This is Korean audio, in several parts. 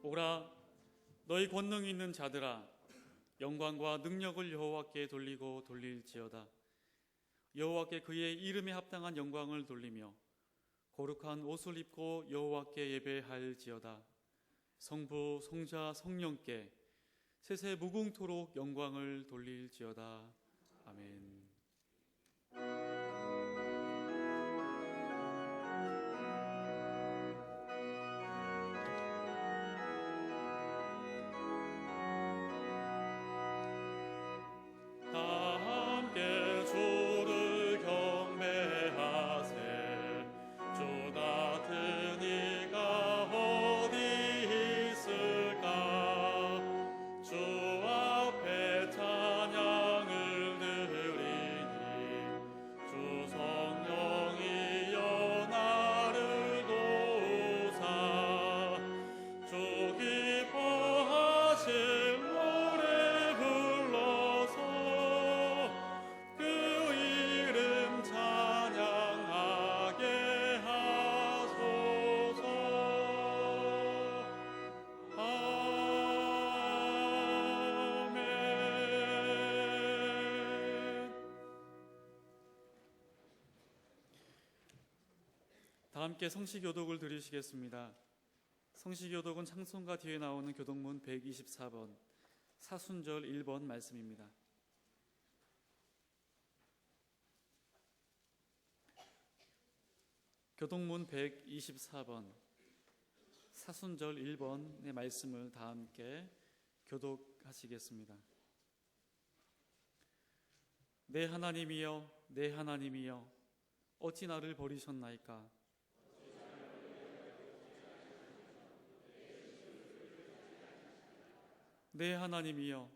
오라, 너희 권능 있는 자들아, 영광과 능력을 여호와께 돌리고 돌릴지어다. 여호와께 그의 이름에 합당한 영광을 돌리며 거룩한 옷을 입고 여호와께 예배할지어다. 성부, 성자, 성령께 세세 무궁토록 영광을 돌릴지어다. 아멘. 다 함께 성시교독을 드리시겠습니다. 성시교독은 찬송가 뒤에 나오는 교독문 124번 사순절 1번 말씀입니다. 교독문 124번 사순절 1번의 말씀을 다 함께 교독하시겠습니다. 내 하나님이여, 내 하나님이여, 어찌 나를 버리셨나이까? 내 하나님이여,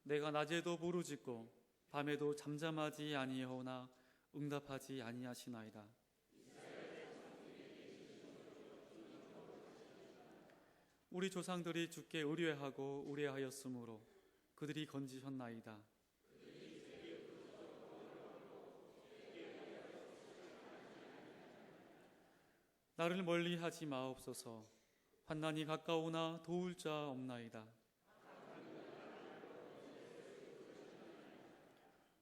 내가 낮에도 부르짖고 밤에도 잠잠하지 아니하오나 응답하지 아니하시나이다. 우리 조상들이 주께 의뢰하고 우려하였으므로 그들이 건지셨나이다. 나를 멀리하지 마옵소서. 환난이 가까우나 도울 자 없나이다.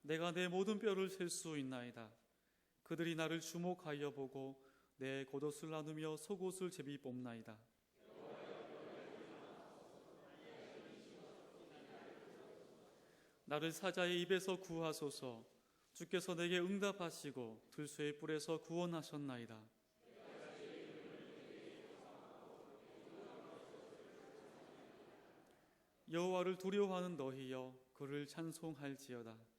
내가 내 모든 뼈를 셀 수 있나이다. 그들이 나를 주목하여 보고 내 겉옷을 나누며 속옷을 제비 뽑나이다. 나를 사자의 입에서 구하소서. 주께서 내게 응답하시고 들소의 뿔에서 구원하셨나이다. 여호와를 두려워하는 너희여, 그를 찬송할지어다.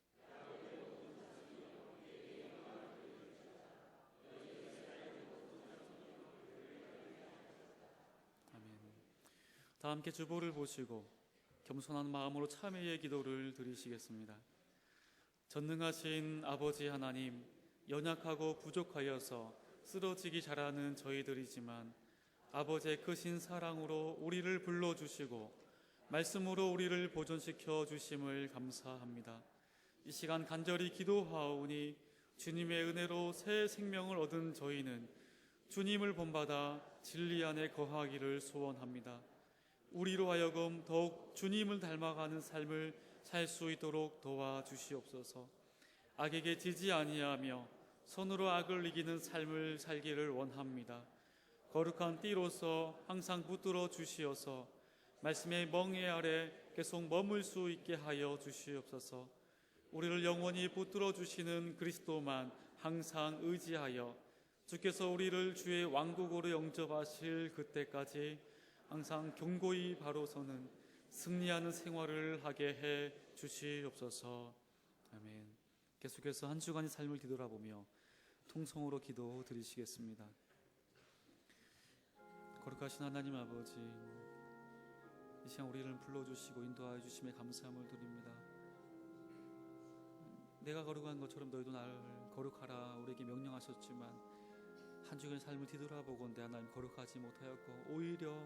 다 함께 주보를 보시고 겸손한 마음으로 참회의 기도를 드리시겠습니다. 전능하신 아버지 하나님, 연약하고 부족하여서 쓰러지기 잘하는 저희들이지만 아버지의 크신 사랑으로 우리를 불러주시고 말씀으로 우리를 보존시켜 주심을 감사합니다. 이 시간 간절히 기도하오니 주님의 은혜로 새 생명을 얻은 저희는 주님을 본받아 진리 안에 거하기를 소원합니다. 우리로 하여금 더욱 주님을 닮아가는 삶을 살 수 있도록 도와주시옵소서. 악에게 지지 아니하며 손으로 악을 이기는 삶을 살기를 원합니다. 거룩한 띠로서 항상 붙들어 주시어서 말씀의 멍에 아래 계속 머물 수 있게 하여 주시옵소서. 우리를 영원히 붙들어 주시는 그리스도만 항상 의지하여 주께서 우리를 주의 왕국으로 영접하실 그때까지 항상 견고히 바로 서는 승리하는 생활을 하게 해 주시옵소서. 아멘. 계속해서 한 주간의 삶을 뒤돌아보며 통성으로 기도 드리시겠습니다. 거룩하신 하나님 아버지, 이 시간 우리를 불러주시고 인도하여 주심에 감사함을 드립니다. 내가 거룩한 것처럼 너희도 나를 거룩하라 우리에게 명령하셨지만 한 주간의 삶을 뒤돌아보건대 하나님 거룩하지 못하였고 오히려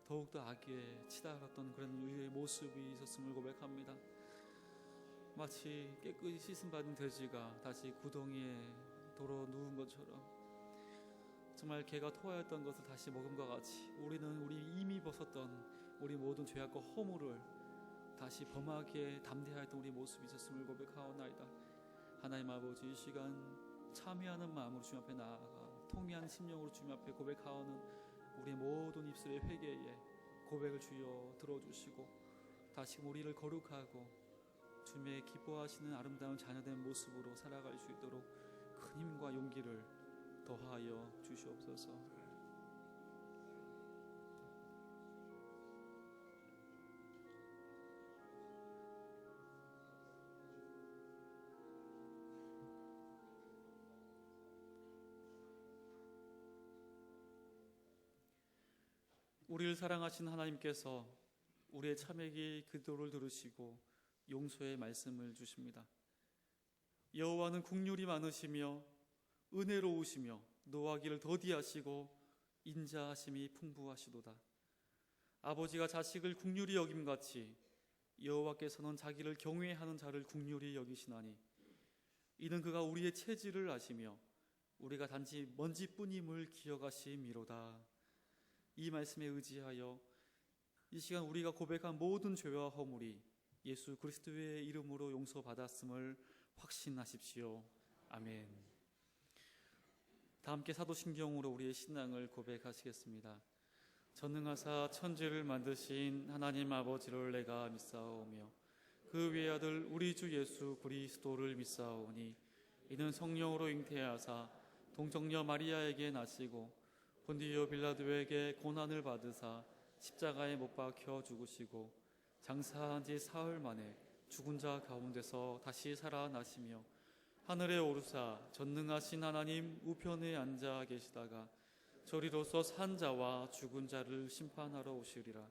더욱더 악에 치달았던 그런 우리의 모습이 있었음을 고백합니다. 마치 깨끗이 씻음받은 돼지가 다시 구덩이에 도로 누운 것처럼 정말 개가 토하였던 것을 다시 먹음과 같이 우리는 우리 이미 벗었던 우리 모든 죄악과 허물을 다시 범하게 담대하였던 우리 모습이 있었음을 고백하오나이다. 하나님 아버지, 이 시간 참여하는 마음으로 주님 앞에 나아가 통회한 심령으로 주님 앞에 고백하오는 우리 모든 입술의 회개에 고백을 주여 들어주시고 다시금 우리를 거룩하고 주님의 기뻐하시는 아름다운 자녀된 모습으로 살아갈 수 있도록 큰 힘과 용기를 더하여 주시옵소서. 우리를 사랑하신 하나님께서 우리의 참회기 기도를 들으시고 용서의 말씀을 주십니다. 여호와는 긍휼이 많으시며 은혜로우시며 노하기를 더디하시고 인자하심이 풍부하시도다. 아버지가 자식을 긍휼히 여김같이 여호와께서는 자기를 경외하는 자를 긍휼히 여기시나니 이는 그가 우리의 체질을 아시며 우리가 단지 먼지뿐임을 기억하심이로다. 이 말씀에 의지하여 이 시간 우리가 고백한 모든 죄와 허물이 예수 그리스도의 이름으로 용서받았음을 확신하십시오. 아멘. 다 함께 사도신경으로 우리의 신앙을 고백하시겠습니다. 전능하사 천지를 만드신 하나님 아버지를 내가 믿사오며 그 외아들 우리 주 예수 그리스도를 믿사오니 이는 성령으로 잉태하사 동정녀 마리아에게 나시고 본디오 빌라도에게 고난을 받으사 십자가에 못 박혀 죽으시고 장사한 지 사흘 만에 죽은 자 가운데서 다시 살아나시며 하늘에 오르사 전능하신 하나님 우편에 앉아 계시다가 저리로서 산 자와 죽은 자를 심판하러 오시리라.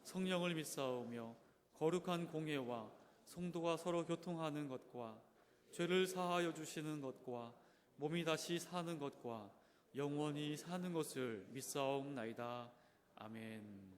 성령을 믿사오며 거룩한 공예와 성도가 서로 교통하는 것과 죄를 사하여 주시는 것과 몸이 다시 사는 것과 영원히 사는 것을 믿사옵나이다. 아멘.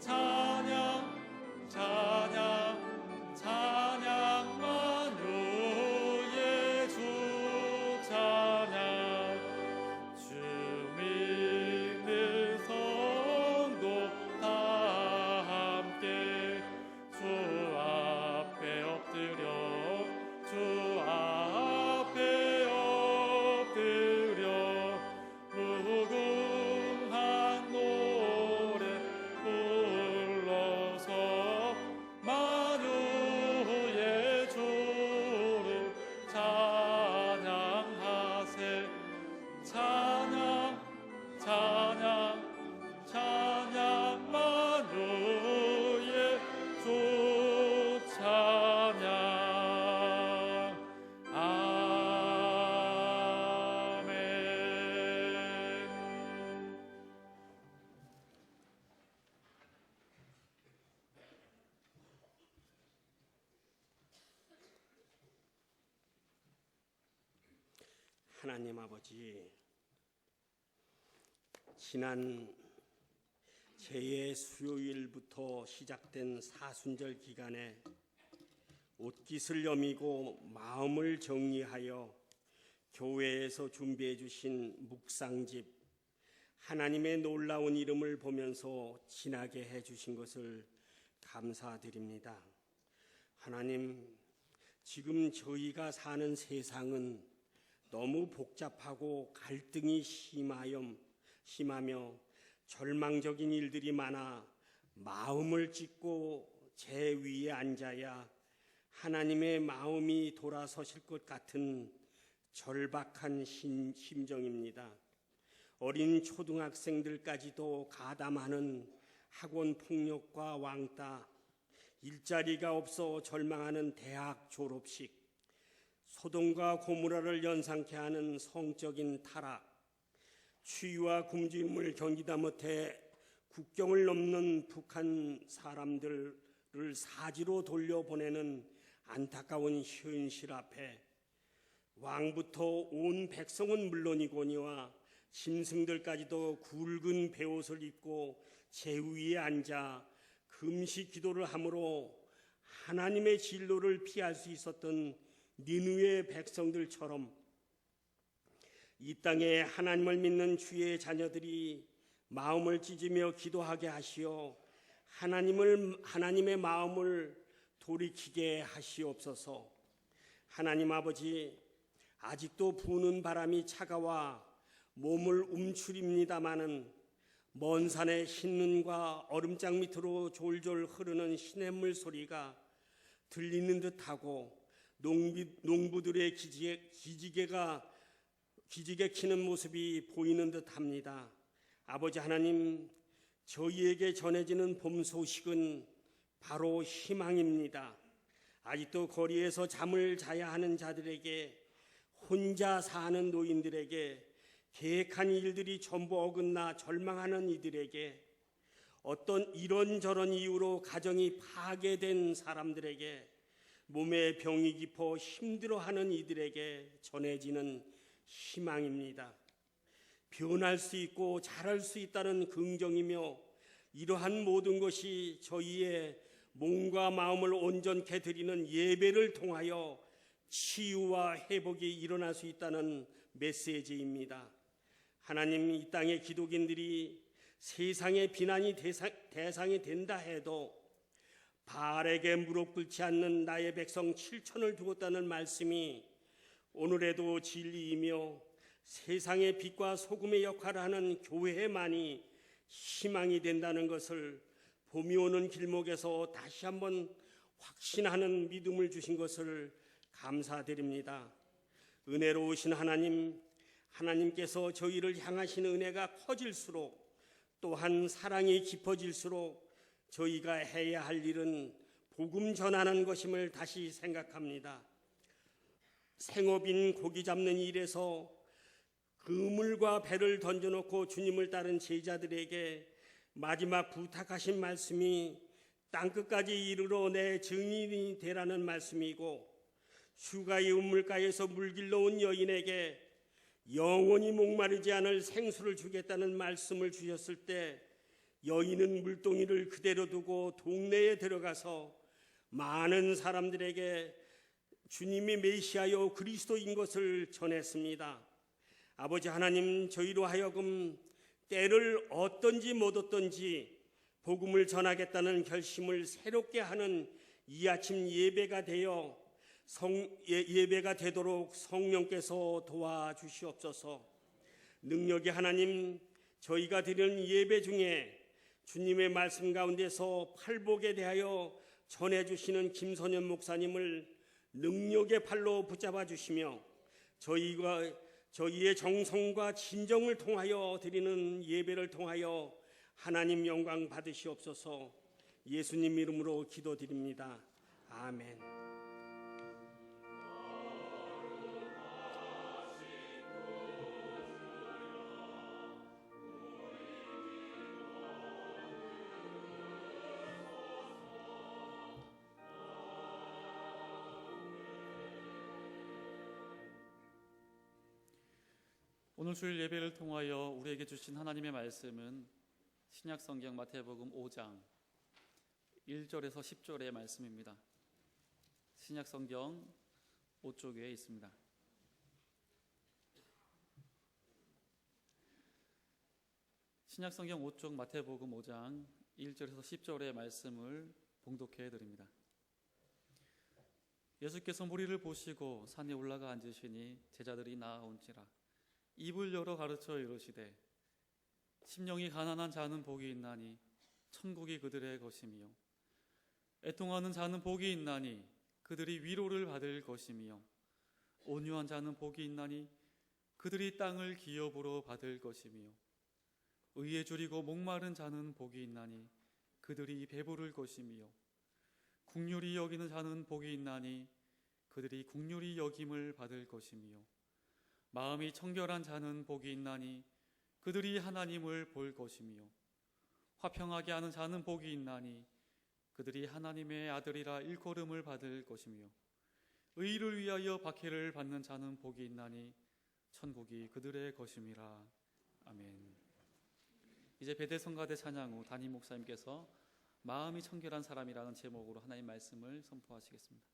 찬양 하나님 아버지, 지난 재해 수요일부터 시작된 사순절 기간에 옷깃을 여미고 마음을 정리하여 교회에서 준비해 주신 묵상집 하나님의 놀라운 이름을 보면서 지나게 해 주신 것을 감사드립니다. 하나님, 지금 저희가 사는 세상은 너무 복잡하고 갈등이 심하며 절망적인 일들이 많아 마음을 찢고 제 위에 앉아야 하나님의 마음이 돌아서실 것 같은 절박한 심정입니다. 어린 초등학생들까지도 가담하는 학원 폭력과 왕따, 일자리가 없어 절망하는 대학 졸업식, 소돔과 고모라를 연상케 하는 성적인 타락, 추위와 굶주림을 견디다 못해 국경을 넘는 북한 사람들을 사지로 돌려보내는 안타까운 현실 앞에 왕부터 온 백성은 물론이거니와 짐승들까지도 굵은 베옷을 입고 제 위에 앉아 금식 기도를 함으로 하나님의 진노를 피할 수 있었던 니느웨 백성들처럼 이 땅에 하나님을 믿는 주의 자녀들이 마음을 찢으며 기도하게 하시어 하나님의 마음을 돌이키게 하시옵소서. 하나님 아버지, 아직도 부는 바람이 차가워 몸을 움츠립니다마는 먼 산의 흰눈과 얼음장 밑으로 졸졸 흐르는 시냇물 소리가 들리는 듯하고 농부들의 기지개 키는 모습이 보이는 듯합니다. 아버지 하나님, 저희에게 전해지는 봄 소식은 바로 희망입니다. 아직도 거리에서 잠을 자야 하는 자들에게, 혼자 사는 노인들에게, 계획한 일들이 전부 어긋나 절망하는 이들에게, 어떤 이런저런 이유로 가정이 파괴된 사람들에게, 몸에 병이 깊어 힘들어하는 이들에게 전해지는 희망입니다. 변할 수 있고 잘할 수 있다는 긍정이며, 이러한 모든 것이 저희의 몸과 마음을 온전케 드리는 예배를 통하여 치유와 회복이 일어날 수 있다는 메시지입니다. 하나님, 이 땅의 기독인들이 세상의 비난이 대상이 된다 해도 바알에게 무릎 꿇지 않는 나의 백성 7천을 두었다는 말씀이 오늘에도 진리이며, 세상의 빛과 소금의 역할을 하는 교회만이 희망이 된다는 것을 봄이 오는 길목에서 다시 한번 확신하는 믿음을 주신 것을 감사드립니다. 은혜로우신 하나님께서 저희를 향하신 은혜가 커질수록, 또한 사랑이 깊어질수록 저희가 해야 할 일은 복음 전하는 것임을 다시 생각합니다. 생업인 고기 잡는 일에서 그물과 배를 던져놓고 주님을 따른 제자들에게 마지막 부탁하신 말씀이 땅끝까지 이르러 내 증인이 되라는 말씀이고, 휴가의 우물가에서 물길러 온 여인에게 영원히 목마르지 않을 생수를 주겠다는 말씀을 주셨을 때, 여인은 물동이를 그대로 두고 동네에 들어가서 많은 사람들에게 주님이 메시아요 그리스도인 것을 전했습니다. 아버지 하나님, 저희로 하여금 때를 얻든지 못 얻든지 복음을 전하겠다는 결심을 새롭게 하는 이 아침 예배가 되도록 성령께서 도와주시옵소서. 능력의 하나님, 저희가 드리는 예배 중에 주님의 말씀 가운데서 팔복에 대하여 전해주시는 김선현 목사님을 능력의 팔로 붙잡아 주시며, 저희의 정성과 진정을 통하여 드리는 예배를 통하여 하나님 영광 받으시옵소서. 예수님 이름으로 기도드립니다. 아멘. 오늘 주일 예배를 통하여 우리에게 주신 하나님의 말씀은 신약성경 마태복음 5장 1절에서 10절의 말씀입니다. 신약성경 5쪽에 있습니다. 신약성경 5쪽 마태복음 5장 1절에서 10절의 말씀을 봉독해 드립니다. 예수께서 무리를 보시고 산에 올라가 앉으시니 제자들이 나아온지라 입을 열어 가르쳐 이르시되 심령이 가난한 자는 복이 있나니 천국이 그들의 것이며 애통하는 자는 복이 있나니 그들이 위로를 받을 것이며 온유한 자는 복이 있나니 그들이 땅을 기업으로 받을 것이며 의에 줄이고 목마른 자는 복이 있나니 그들이 배부를 것이며 긍휼히 여기는 자는 복이 있나니 그들이 긍휼히 여김을 받을 것이며 마음이 청결한 자는 복이 있나니 그들이 하나님을 볼 것이며 화평하게 하는 자는 복이 있나니 그들이 하나님의 아들이라 일컬음을 받을 것이며 의를 위하여 박해를 받는 자는 복이 있나니 천국이 그들의 것임이라. 아멘. 이제 베델성가대 찬양 후 담임 목사님께서 마음이 청결한 사람이라는 제목으로 하나님 말씀을 선포하시겠습니다.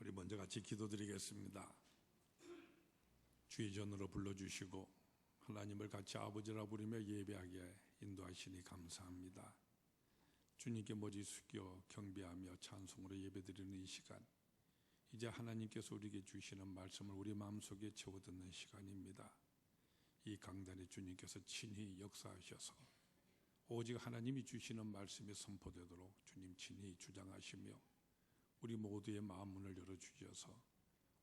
우리 먼저 같이 기도드리겠습니다. 주의 전으로 불러주시고 하나님을 같이 아버지라 부르며 예배하게 인도하시니 감사합니다. 주님께 머리 숙여 경배하며 찬송으로 예배드리는 이 시간, 이제 하나님께서 우리에게 주시는 말씀을 우리 마음속에 채워듣는 시간입니다. 이 강단에 주님께서 친히 역사하셔서 오직 하나님이 주시는 말씀이 선포되도록 주님 친히 주장하시며 우리 모두의 마음 문을 열어주셔서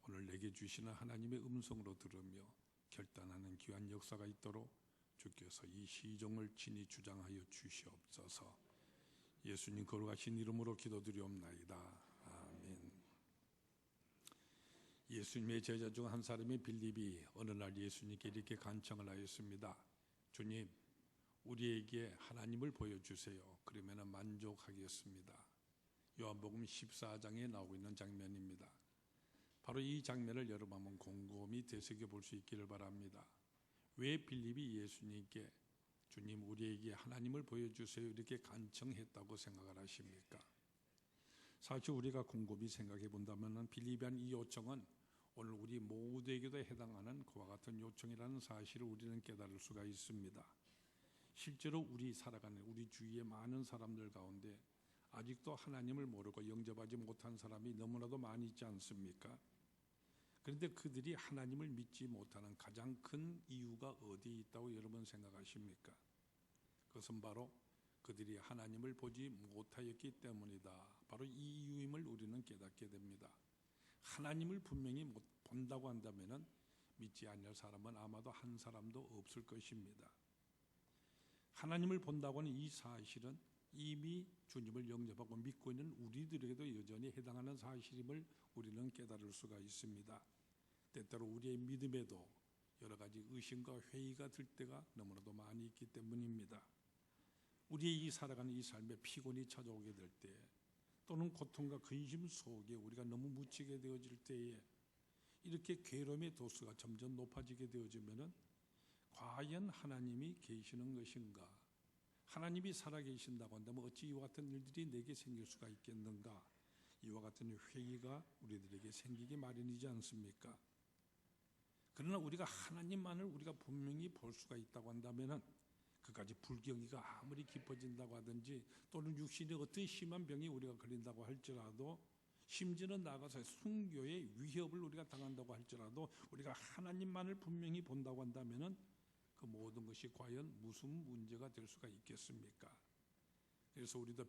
오늘 내게 주시는 하나님의 음성으로 들으며 결단하는 귀한 역사가 있도록 주께서 이 시종을 친히 주장하여 주시옵소서. 예수님 거룩하신 이름으로 기도드리옵나이다. 아멘. 예수님의 제자 중 한 사람인 빌립이 어느 날 예수님께 이렇게 간청을 하였습니다. 주님, 우리에게 하나님을 보여주세요. 그러면 만족하겠습니다. 요한복음 14장에 나오고 있는 장면입니다. 바로 이 장면을 여러분 한번 곰곰이 되새겨볼 수 있기를 바랍니다. 왜 빌립이 예수님께 주님 우리에게 하나님을 보여주세요 이렇게 간청했다고 생각을 하십니까? 사실 우리가 곰곰이 생각해 본다면 빌립이 한 이 요청은 오늘 우리 모두에게도 해당하는 그와 같은 요청이라는 사실을 우리는 깨달을 수가 있습니다. 실제로 우리 살아가는 우리 주위의 많은 사람들 가운데 아직도 하나님을 모르고 영접하지 못한 사람이 너무나도 많이 있지 않습니까? 그런데 그들이 하나님을 믿지 못하는 가장 큰 이유가 어디에 있다고 여러분 생각하십니까? 그것은 바로 그들이 하나님을 보지 못하였기 때문이다. 바로 이 이유임을 우리는 깨닫게 됩니다. 하나님을 분명히 본다고 한다면 믿지 않을 사람은 아마도 한 사람도 없을 것입니다. 하나님을 본다고 하는 이 사실은 이미 주님을 영접하고 믿고 있는 우리들에게도 여전히 해당하는 사실임을 우리는 깨달을 수가 있습니다. 때때로 우리의 믿음에도 여러 가지 의심과 회의가 들 때가 너무나도 많이 있기 때문입니다. 우리의 이 살아가는 이 삶에 피곤이 찾아오게 될 때, 또는 고통과 근심 속에 우리가 너무 묻히게 되어질 때에 이렇게 괴로움의 도수가 점점 높아지게 되어지면은 과연 하나님이 계시는 것인가? 하나님이 살아계신다고 한다면 어찌 이와 같은 일들이 내게 생길 수가 있겠는가? 이와 같은 회의가 우리들에게 생기기 마련이지 않습니까? 그러나 우리가 하나님만을 우리가 분명히 볼 수가 있다고 한다면은 그까지 불경이가 아무리 깊어진다고 하든지 또는 육신의 어떤 심한 병이 우리가 걸린다고 할지라도 심지어는 나아가서 순교의 위협을 우리가 당한다고 할지라도 우리가 하나님만을 분명히 본다고 한다면은 그 모든 것이 과연 무슨 문제가 될 수가 있겠습니까? 그래서 우리도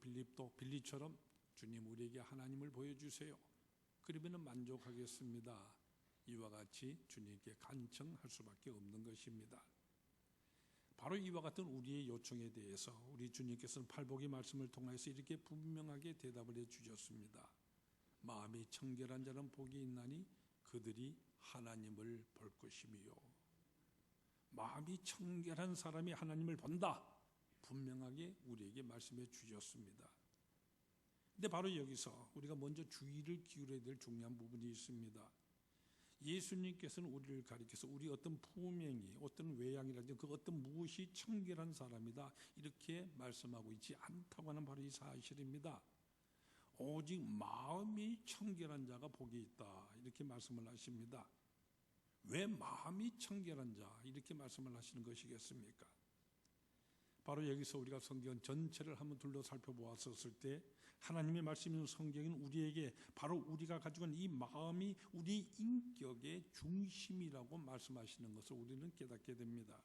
빌립처럼 주님 우리에게 하나님을 보여주세요. 그러면 만족하겠습니다. 이와 같이 주님께 간청할 수밖에 없는 것입니다. 바로 이와 같은 우리의 요청에 대해서 우리 주님께서는 팔복의 말씀을 통해서 이렇게 분명하게 대답을 해주셨습니다. 마음이 청결한 자는 복이 있나니 그들이 하나님을 볼 것이며, 마음이 청결한 사람이 하나님을 본다, 분명하게 우리에게 말씀해 주셨습니다. 근데 바로 여기서 우리가 먼저 주의를 기울여야 될 중요한 부분이 있습니다. 예수님께서는 우리를 가리켜서 우리 어떤 품행이, 어떤 외양이라든지 그 어떤 무엇이 청결한 사람이다 이렇게 말씀하고 있지 않다고 하는 바로 이 사실입니다. 오직 마음이 청결한 자가 복이 있다 이렇게 말씀을 하십니다. 왜 마음이 청결한 자 이렇게 말씀을 하시는 것이겠습니까? 바로 여기서 우리가 성경 전체를 한번 둘러 살펴보았을 때 하나님의 말씀인 성경은 우리에게 바로 우리가 가지고 있는 이 마음이 우리 인격의 중심이라고 말씀하시는 것을 우리는 깨닫게 됩니다.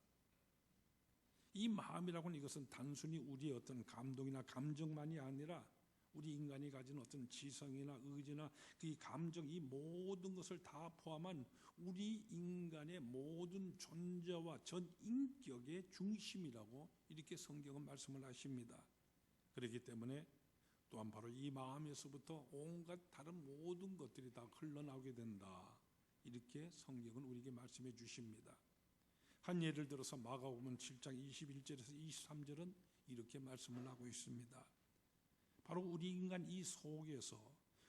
이 마음이라고 하는 이것은 단순히 우리의 어떤 감동이나 감정만이 아니라 우리 인간이 가진 어떤 지성이나 의지나 그 감정, 이 모든 것을 다 포함한 우리 인간의 모든 존재와 전 인격의 중심이라고 이렇게 성경은 말씀을 하십니다. 그렇기 때문에 또한 바로 이 마음에서부터 온갖 다른 모든 것들이 다 흘러나오게 된다 이렇게 성경은 우리에게 말씀해 주십니다. 한 예를 들어서 마가복음 7장 21절에서 23절은 이렇게 말씀을 하고 있습니다. 바로 우리 인간 이 속에서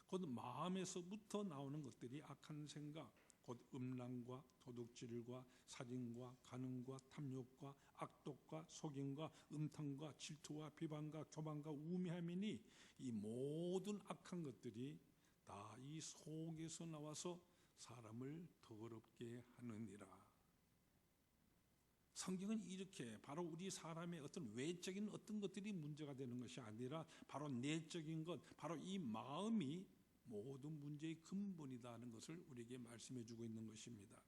곧 마음에서부터 나오는 것들이 악한 생각, 곧 음란과 도둑질과 살인과 간음과 탐욕과 악독과 속임과 음탕과 질투와 비방과 교만과 우매함이니 이 모든 악한 것들이 다 이 속에서 나와서 사람을 더럽게 하느니라. 성경은 이렇게 바로 우리 사람의 어떤 외적인 어떤 것들이 문제가 되는 것이 아니라 바로 내적인 것, 바로 이 마음이 모든 문제의 근본이다 하는 것을 우리에게 말씀해 주고 있는 것입니다.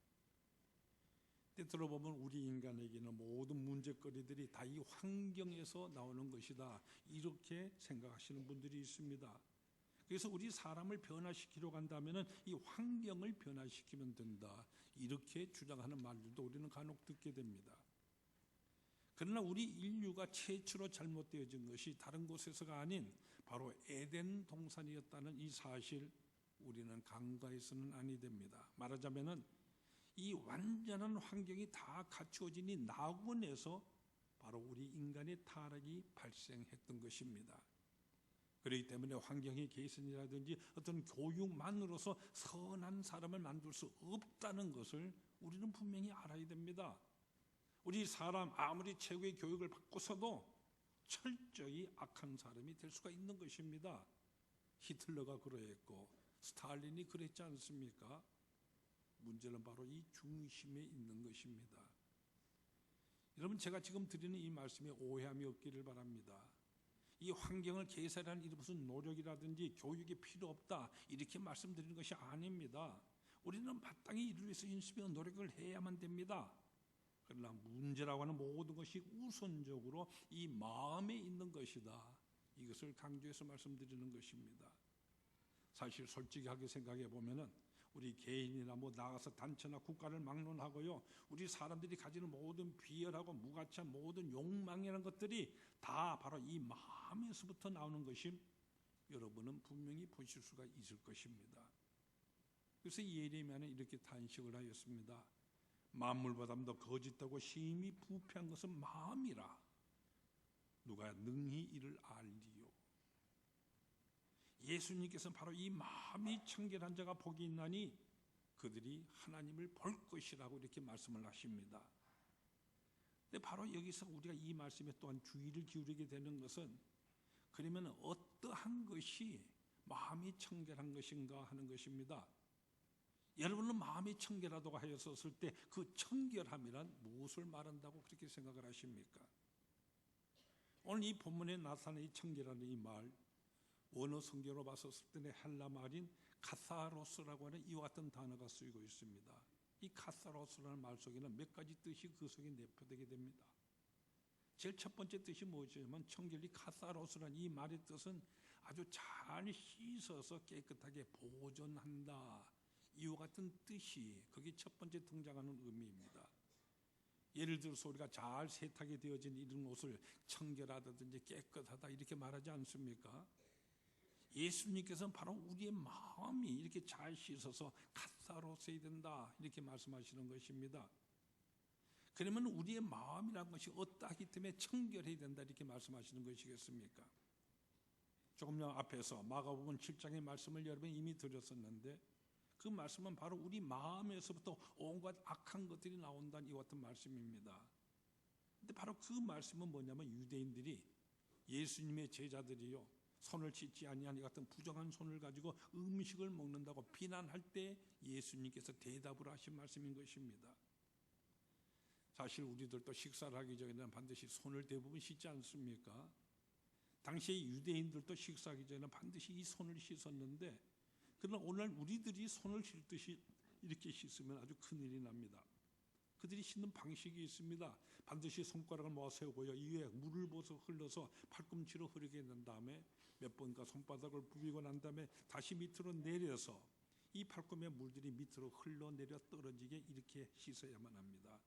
때때로 보면 우리 인간에게는 모든 문제거리들이 다 이 환경에서 나오는 것이다 이렇게 생각하시는 분들이 있습니다. 그래서 우리 사람을 변화시키려고 한다면 이 환경을 변화시키면 된다 이렇게 주장하는 말들도 우리는 간혹 듣게 됩니다. 그러나 우리 인류가 최초로 잘못되어진 것이 다른 곳에서가 아닌 바로 에덴 동산이었다는 이 사실 우리는 간과해서는 아니 됩니다. 말하자면 이 완전한 환경이 다 갖추어진 이 낙원에서 바로 우리 인간의 타락이 발생했던 것입니다. 그렇기 때문에 환경의 개선이라든지 어떤 교육만으로서 선한 사람을 만들 수 없다는 것을 우리는 분명히 알아야 됩니다. 우리 사람 아무리 최고의 교육을 받고서도 철저히 악한 사람이 될 수가 있는 것입니다. 히틀러가 그러했고 스탈린이 그랬지 않습니까? 문제는 바로 이 중심에 있는 것입니다. 여러분, 제가 지금 드리는 이 말씀에 오해함이 없기를 바랍니다. 이 환경을 개선하는 이 무슨 노력이라든지 교육이 필요 없다 이렇게 말씀드리는 것이 아닙니다. 우리는 마땅히 이를 위해서 열심히 노력을 해야만 됩니다. 그러나 문제라고 하는 모든 것이 우선적으로 이 마음에 있는 것이다. 이것을 강조해서 말씀드리는 것입니다. 사실 솔직하게 생각해 보면은 우리 개인이나 나가서 단체나 국가를 막론하고요, 우리 사람들이 가지는 모든 비열하고 무가치한 모든 욕망이라는 것들이 다 바로 이 마음에서부터 나오는 것임 여러분은 분명히 보실 수가 있을 것입니다. 그래서 예레미야는 이렇게 탄식을 하였습니다. 만물보다도 거짓되고 심히 부패한 것은 마음이라 누가 능히 이를 알리요. 예수님께서는 바로 이 마음이 청결한 자가 복이 있나니 그들이 하나님을 볼 것이라고 이렇게 말씀을 하십니다. 근데 바로 여기서 우리가 이 말씀에 또한 주의를 기울이게 되는 것은 그러면 어떠한 것이 마음이 청결한 것인가 하는 것입니다. 여러분은 마음이 청결하다고 하였을 때 그 청결함이란 무엇을 말한다고 그렇게 생각을 하십니까? 오늘 이 본문에 나타난 이 청결하는 이 말, 원어 성경으로 봤었을 때는 헬라 말인 카사로스라고 하는 이와 같은 단어가 쓰이고 있습니다. 이 카사로스라는 말 속에는 몇 가지 뜻이 그 속에 내포되게 됩니다. 제일 첫 번째 뜻이 뭐냐면 청결이 카사로스라는 이 말의 뜻은 아주 잘 씻어서 깨끗하게 보존한다. 이와 같은 뜻이 거기 첫 번째 등장하는 의미입니다. 예를 들어서 우리가 잘 세탁이 되어진 이런 옷을 청결하다든지 깨끗하다 이렇게 말하지 않습니까? 예수님께서는 바로 우리의 마음이 이렇게 잘 씻어서 카사로서야 된다 이렇게 말씀하시는 것입니다. 그러면 우리의 마음이라는 것이 어떠하기 때문에 청결해야 된다 이렇게 말씀하시는 것이겠습니까? 조금 전 앞에서 마가복음 7장의 말씀을 여러분 이미 드렸었는데 그 말씀은 바로 우리 마음에서부터 온갖 악한 것들이 나온다는 이와 같은 말씀입니다. 근데 바로 그 말씀은 뭐냐면 유대인들이 예수님의 제자들이요 손을 씻지 아니한 이 같은 부정한 손을 가지고 음식을 먹는다고 비난할 때 예수님께서 대답을 하신 말씀인 것입니다. 사실 우리들도 식사를 하기 전에는 반드시 손을 대부분 씻지 않습니까? 당시에 유대인들도 식사하기 전에는 반드시 이 손을 씻었는데 그러나 오늘 우리들이 손을 씻듯이 이렇게 씻으면 아주 큰일이 납니다. 그들이 씻는 방식이 있습니다. 반드시 손가락을 모아 세우고요. 이에 물을 부어서 흘러서 팔꿈치로 흐르게 된 다음에 몇 번가 손바닥을 부비고 난 다음에 다시 밑으로 내려서 이 팔꿈의 물들이 밑으로 흘러내려 떨어지게 이렇게 씻어야만 합니다.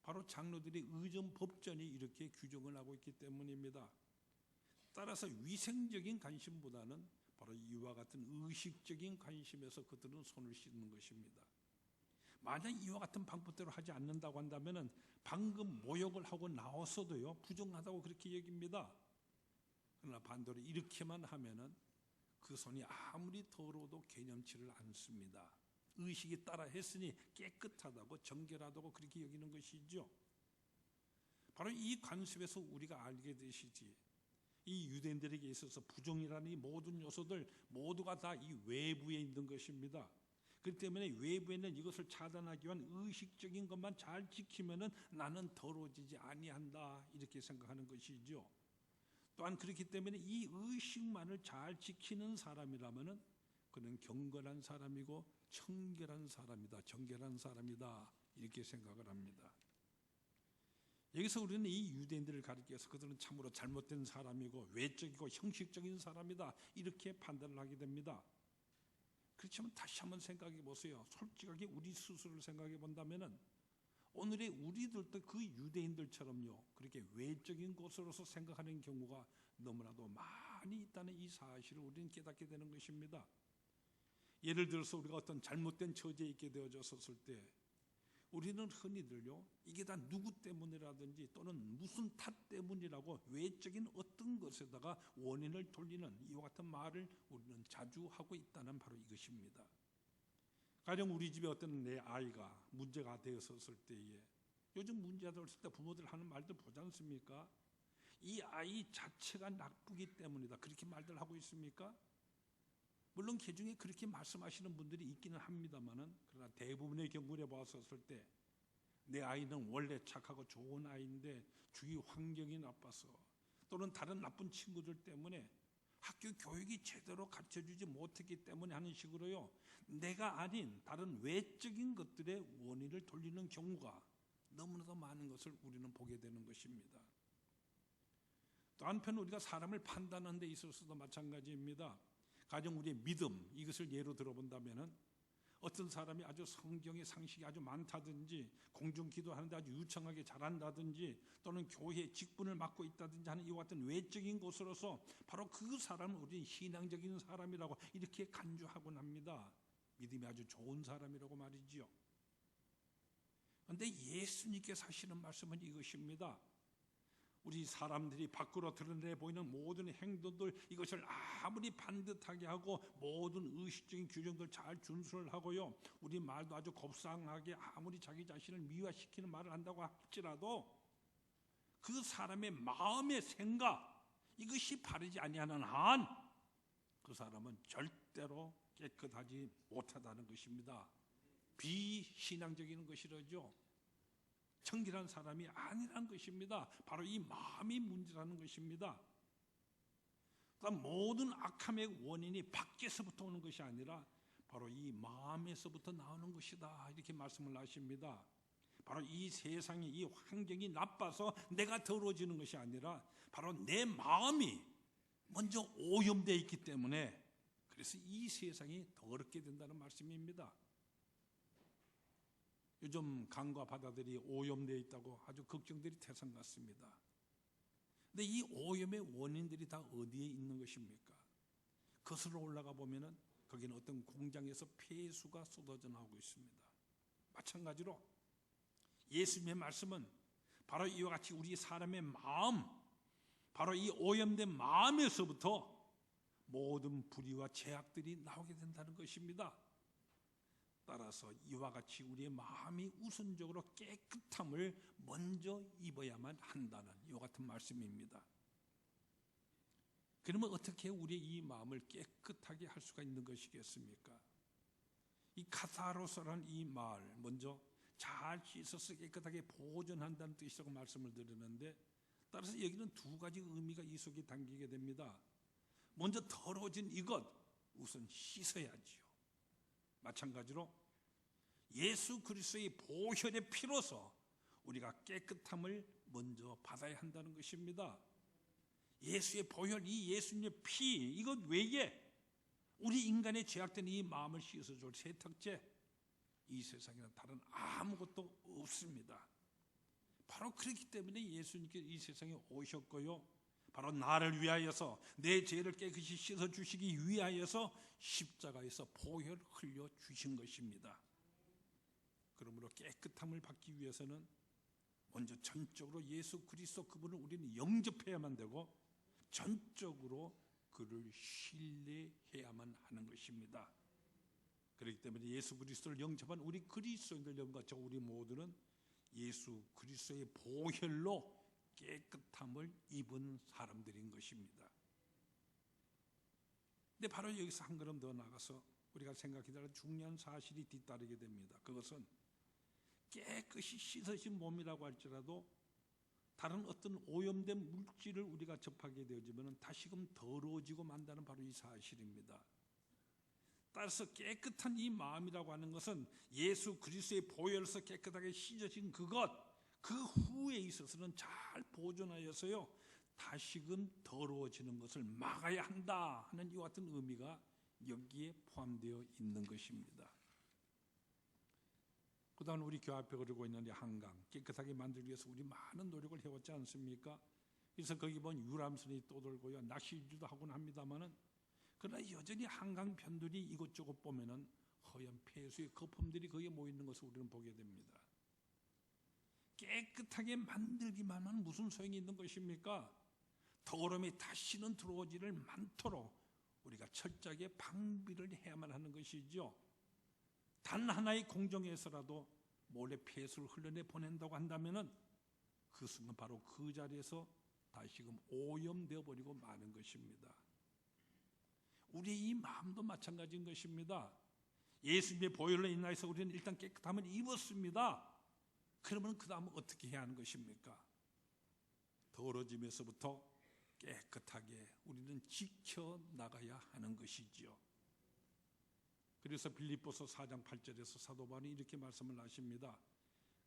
바로 장로들이 의전 법전이 이렇게 규정을 하고 있기 때문입니다. 따라서 위생적인 관심보다는 바로 이와 같은 의식적인 관심에서 그들은 손을 씻는 것입니다. 만약 이와 같은 방법대로 하지 않는다고 한다면 방금 모욕을 하고 나왔어도요 부정하다고 그렇게 여깁니다. 그러나 반대로 이렇게만 하면은 그 손이 아무리 더러워도 개념치를 않습니다. 의식이 따라 했으니 깨끗하다고 정결하다고 그렇게 여기는 것이죠. 바로 이 관습에서 우리가 알게 되시지 이 유대인들에게 있어서 부정이라는 이 모든 요소들 모두가 다 이 외부에 있는 것입니다. 그렇기 때문에 외부에 있는 이것을 차단하기 위한 의식적인 것만 잘 지키면은 나는 더러워지지 아니한다 이렇게 생각하는 것이죠. 또한 그렇기 때문에 이 의식만을 잘 지키는 사람이라면은 그는 경건한 사람이고 청결한 사람이다, 정결한 사람이다 이렇게 생각을 합니다. 여기서 우리는 이 유대인들을 가리켜서 그들은 참으로 잘못된 사람이고 외적이고 형식적인 사람이다 이렇게 판단을 하게 됩니다. 그렇지만 다시 한번 생각해 보세요. 솔직하게 우리 스스로를 생각해 본다면은 오늘의 우리들도 그 유대인들처럼요 그렇게 외적인 것으로서 생각하는 경우가 너무나도 많이 있다는 이 사실을 우리는 깨닫게 되는 것입니다. 예를 들어서 우리가 어떤 잘못된 처지에 있게 되어졌을 때 우리는 흔히들요, 이게 다 누구 때문이라든지 또는 무슨 탓 때문이라고 외적인 어떤 것에다가 원인을 돌리는 이와 같은 말을 우리는 자주 하고 있다는 바로 이것입니다. 가령 우리 집에 어떤 내 아이가 문제가 되었을 때에, 요즘 문제가 되었을 때 부모들 하는 말들 보지 않습니까? 이 아이 자체가 나쁘기 때문이다, 그렇게 말들 하고 있습니까? 물론 그 중에 그렇게 말씀하시는 분들이 있기는 합니다만은, 그러나 대부분의 경우를 보았을 때 내 아이는 원래 착하고 좋은 아이인데 주위 환경이 나빠서 또는 다른 나쁜 친구들 때문에 학교 교육이 제대로 가르쳐주지 못했기 때문에 하는 식으로요, 내가 아닌 다른 외적인 것들의 원인을 돌리는 경우가 너무나도 많은 것을 우리는 보게 되는 것입니다. 또 한편 우리가 사람을 판단하는 데 있어서도 마찬가지입니다. 가령 우리의 믿음, 이것을 예로 들어본다면 어떤 사람이 아주 성경의 상식이 아주 많다든지 공중 기도하는데 아주 유창하게 잘한다든지 또는 교회 직분을 맡고 있다든지 하는 이와 같은 외적인 것으로서 바로 그 사람은 우리는 신앙적인 사람이라고 이렇게 간주하곤 합니다. 믿음이 아주 좋은 사람이라고 말이지요. 그런데 예수님께서 하시는 말씀은 이것입니다. 우리 사람들이 밖으로 드러내 보이는 모든 행동들, 이것을 아무리 반듯하게 하고 모든 의식적인 규정들 잘 준수를 하고요, 우리 말도 아주 곱상하게 아무리 자기 자신을 미화시키는 말을 한다고 할지라도 그 사람의 마음의 생각, 이것이 바르지 아니하는 한 그 사람은 절대로 깨끗하지 못하다는 것입니다. 비신앙적인 것이라죠. 청결한 사람이 아니라는 것입니다. 바로 이 마음이 문제라는 것입니다. 모든 악함의 원인이 밖에서부터 오는 것이 아니라 바로 이 마음에서부터 나오는 것이다, 이렇게 말씀을 하십니다. 바로 이 세상이, 이 환경이 나빠서 내가 더러워지는 것이 아니라 바로 내 마음이 먼저 오염되어 있기 때문에, 그래서 이 세상이 더럽게 된다는 말씀입니다. 요즘 강과 바다들이 오염되어 있다고 아주 걱정들이 태산 같습니다. 근데 이 오염의 원인들이 다 어디에 있는 것입니까? 거슬러 올라가 보면은 거기는 어떤 공장에서 폐수가 쏟아져 나오고 있습니다. 마찬가지로 예수님의 말씀은 바로 이와 같이 우리 사람의 마음, 바로 이 오염된 마음에서부터 모든 불의와 죄악들이 나오게 된다는 것입니다. 따라서 이와 같이 우리의 마음이 우선적으로 깨끗함을 먼저 입어야만 한다는 이와 같은 말씀입니다. 그러면 어떻게 우리의 이 마음을 깨끗하게 할 수가 있는 것이겠습니까? 이 카타로스라는 이 말, 먼저 잘 씻어서 깨끗하게 보존한다는 뜻이라고 말씀을 드리는데, 따라서 여기는 두 가지 의미가 이 속에 담기게 됩니다. 먼저 더러워진 이것, 우선 씻어야지요. 마찬가지로 예수 그리스도의 보혈의 피로서 우리가 깨끗함을 먼저 받아야 한다는 것입니다. 예수의 보혈, 이 예수님의 피, 이것 외에 우리 인간의 죄악된 이 마음을 씻어줄 세탁제, 이 세상에는 다른 아무것도 없습니다. 바로 그렇기 때문에 예수님께서 이 세상에 오셨고요, 바로 나를 위하여서 내 죄를 깨끗이 씻어주시기 위하여서 십자가에서 보혈을 흘려주신 것입니다. 그러므로 깨끗함을 받기 위해서는 먼저 전적으로 예수 그리스도 그분을 우리는 영접해야만 되고 전적으로 그를 신뢰해야만 하는 것입니다. 그렇기 때문에 예수 그리스도를 영접한 우리 그리스도인들 여러분과 저 우리 모두는 예수 그리스도의 보혈로 깨끗함을 입은 사람들인 것입니다. 근데 바로 여기서 한 걸음 더 나가서 우리가 생각해야 할 중요한 사실이 뒤따르게 됩니다. 그것은 깨끗이 씻어진 몸이라고 할지라도 다른 어떤 오염된 물질을 우리가 접하게 되어지면 다시금 더러워지고 만다는 바로 이 사실입니다. 따라서 깨끗한 이 마음이라고 하는 것은 예수 그리스도의 보혈로서 깨끗하게 씻어진 그것, 그 후에 있어서는 잘 보존하여서요 다시금 더러워지는 것을 막아야 한다 하는 이와 같은 의미가 여기에 포함되어 있는 것입니다. 그동안 우리 교회 앞에 흐르고 있는 이 한강 깨끗하게 만들기 위해서 우리 많은 노력을 해왔지 않습니까? 그래서 거기 보면 유람선이 떠돌고요, 낚시질도 하곤 합니다만은, 그러나 여전히 한강 편들이 이곳저곳 보면은 허연 폐수의 거품들이 거기에 모이는 것을 우리는 보게 됩니다. 깨끗하게 만들기만 하면 무슨 소용이 있는 것입니까? 더러움이 다시는 들어오지를 않도록 우리가 철저하게 방비를 해야만 하는 것이죠. 단 하나의 공정에서라도 몰래 폐수를 흘러내 보낸다고 한다면 그 순간 바로 그 자리에서 다시금 오염되어 버리고 마는 것입니다. 우리의 이 마음도 마찬가지인 것입니다. 예수님의 보혈로 인하여서 우리는 일단 깨끗함을 입었습니다. 그러면 그 다음은 어떻게 해야 하는 것입니까? 더러짐에서부터 깨끗하게 우리는 지켜나가야 하는 것이지요. 그래서 빌립보서 4장 8절에서 사도 바울이 이렇게 말씀을 하십니다.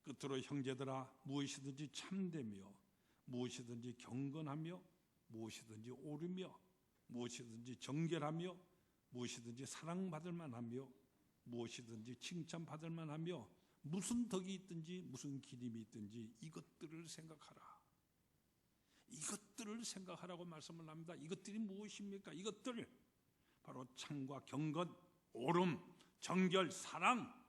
끝으로 형제들아, 무엇이든지 참되며 무엇이든지 경건하며 무엇이든지 옳으며 무엇이든지 정결하며 무엇이든지 사랑받을 만하며 무엇이든지 칭찬받을 만하며 무슨 덕이 있든지 무슨 기림이 있든지 이것들을 생각하라. 이것들을 생각하라고 말씀을 합니다. 이것들이 무엇입니까? 이것들 바로 참과 경건, 옳음, 정결, 사랑,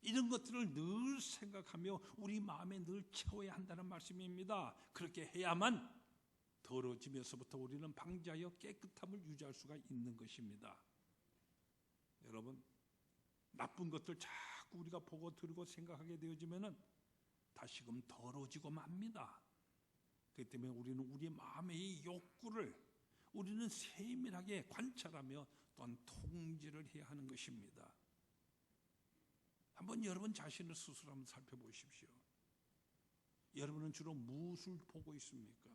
이런 것들을 늘 생각하며 우리 마음에 늘 채워야 한다는 말씀입니다. 그렇게 해야만 더러워지면서부터 우리는 방지하여 깨끗함을 유지할 수가 있는 것입니다. 여러분, 나쁜 것들 자꾸 우리가 보고 들고 생각하게 되어지면은 다시금 더러워지고 맙니다. 그렇기 때문에 우리는 우리 마음의 욕구를 우리는 세밀하게 관찰하며 또한 통제를 해야 하는 것입니다. 한번 여러분 자신을 스스로 한번 살펴보십시오. 여러분은 주로 무엇을 보고 있습니까?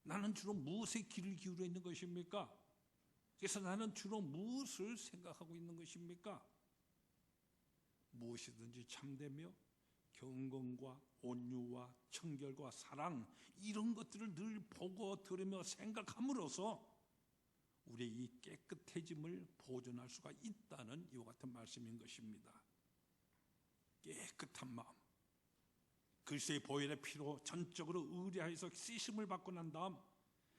나는 주로 무엇에 귀를 기울여 있는 것입니까? 그래서 나는 주로 무엇을 생각하고 있는 것입니까? 무엇이든지 참되며 경건과 온유와 청결과 사랑, 이런 것들을 늘 보고 들으며 생각함으로써 우리의 이 깨끗해짐을 보존할 수가 있다는 이와 같은 말씀인 것입니다. 깨끗한 마음, 그리스도의 보혈의 피로 전적으로 의뢰하여서 씻음을 받고 난 다음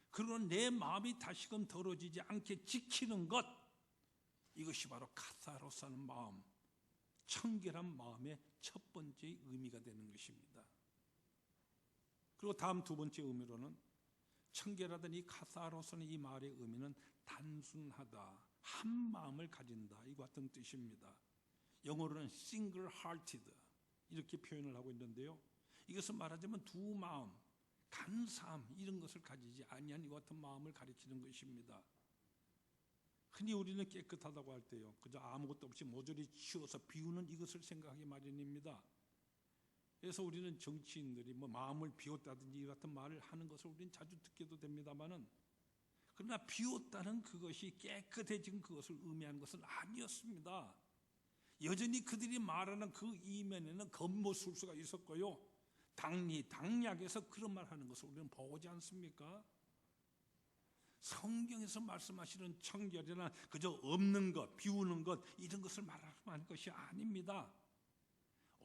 그런 내 마음이 다시금 더러워지지 않게 지키는 것, 이것이 바로 카타로스하는 마음, 청결한 마음의 첫 번째 의미가 되는 것입니다. 그리고 다음 두 번째 의미로는 청결하던 이 카타로스는 이 말의 의미는 단순하다, 한 마음을 가진다, 이와 같은 뜻입니다. 영어로는 single hearted 이렇게 표현을 하고 있는데요, 이것은 말하자면 두 마음, 간사함, 이런 것을 가지지 아니한 이와 같은 마음을 가리키는 것입니다. 흔히 우리는 깨끗하다고 할 때요, 그저 아무것도 없이 모조리 치워서 비우는 이것을 생각하기 마련입니다. 그래서 우리는 정치인들이 마음을 비웠다든지 이 같은 말을 하는 것을 우리는 자주 듣게도 됩니다만은, 그러나 비웠다는 그것이 깨끗해진 그것을 의미하는 것은 아니었습니다. 여전히 그들이 말하는 그 이면에는 겉모술수가 있었고요, 당리당략에서 그런 말 하는 것을 우리는 보지 않습니까? 성경에서 말씀하시는 청결이나 그저 없는 것, 비우는 것, 이런 것을 말하는 것이 아닙니다.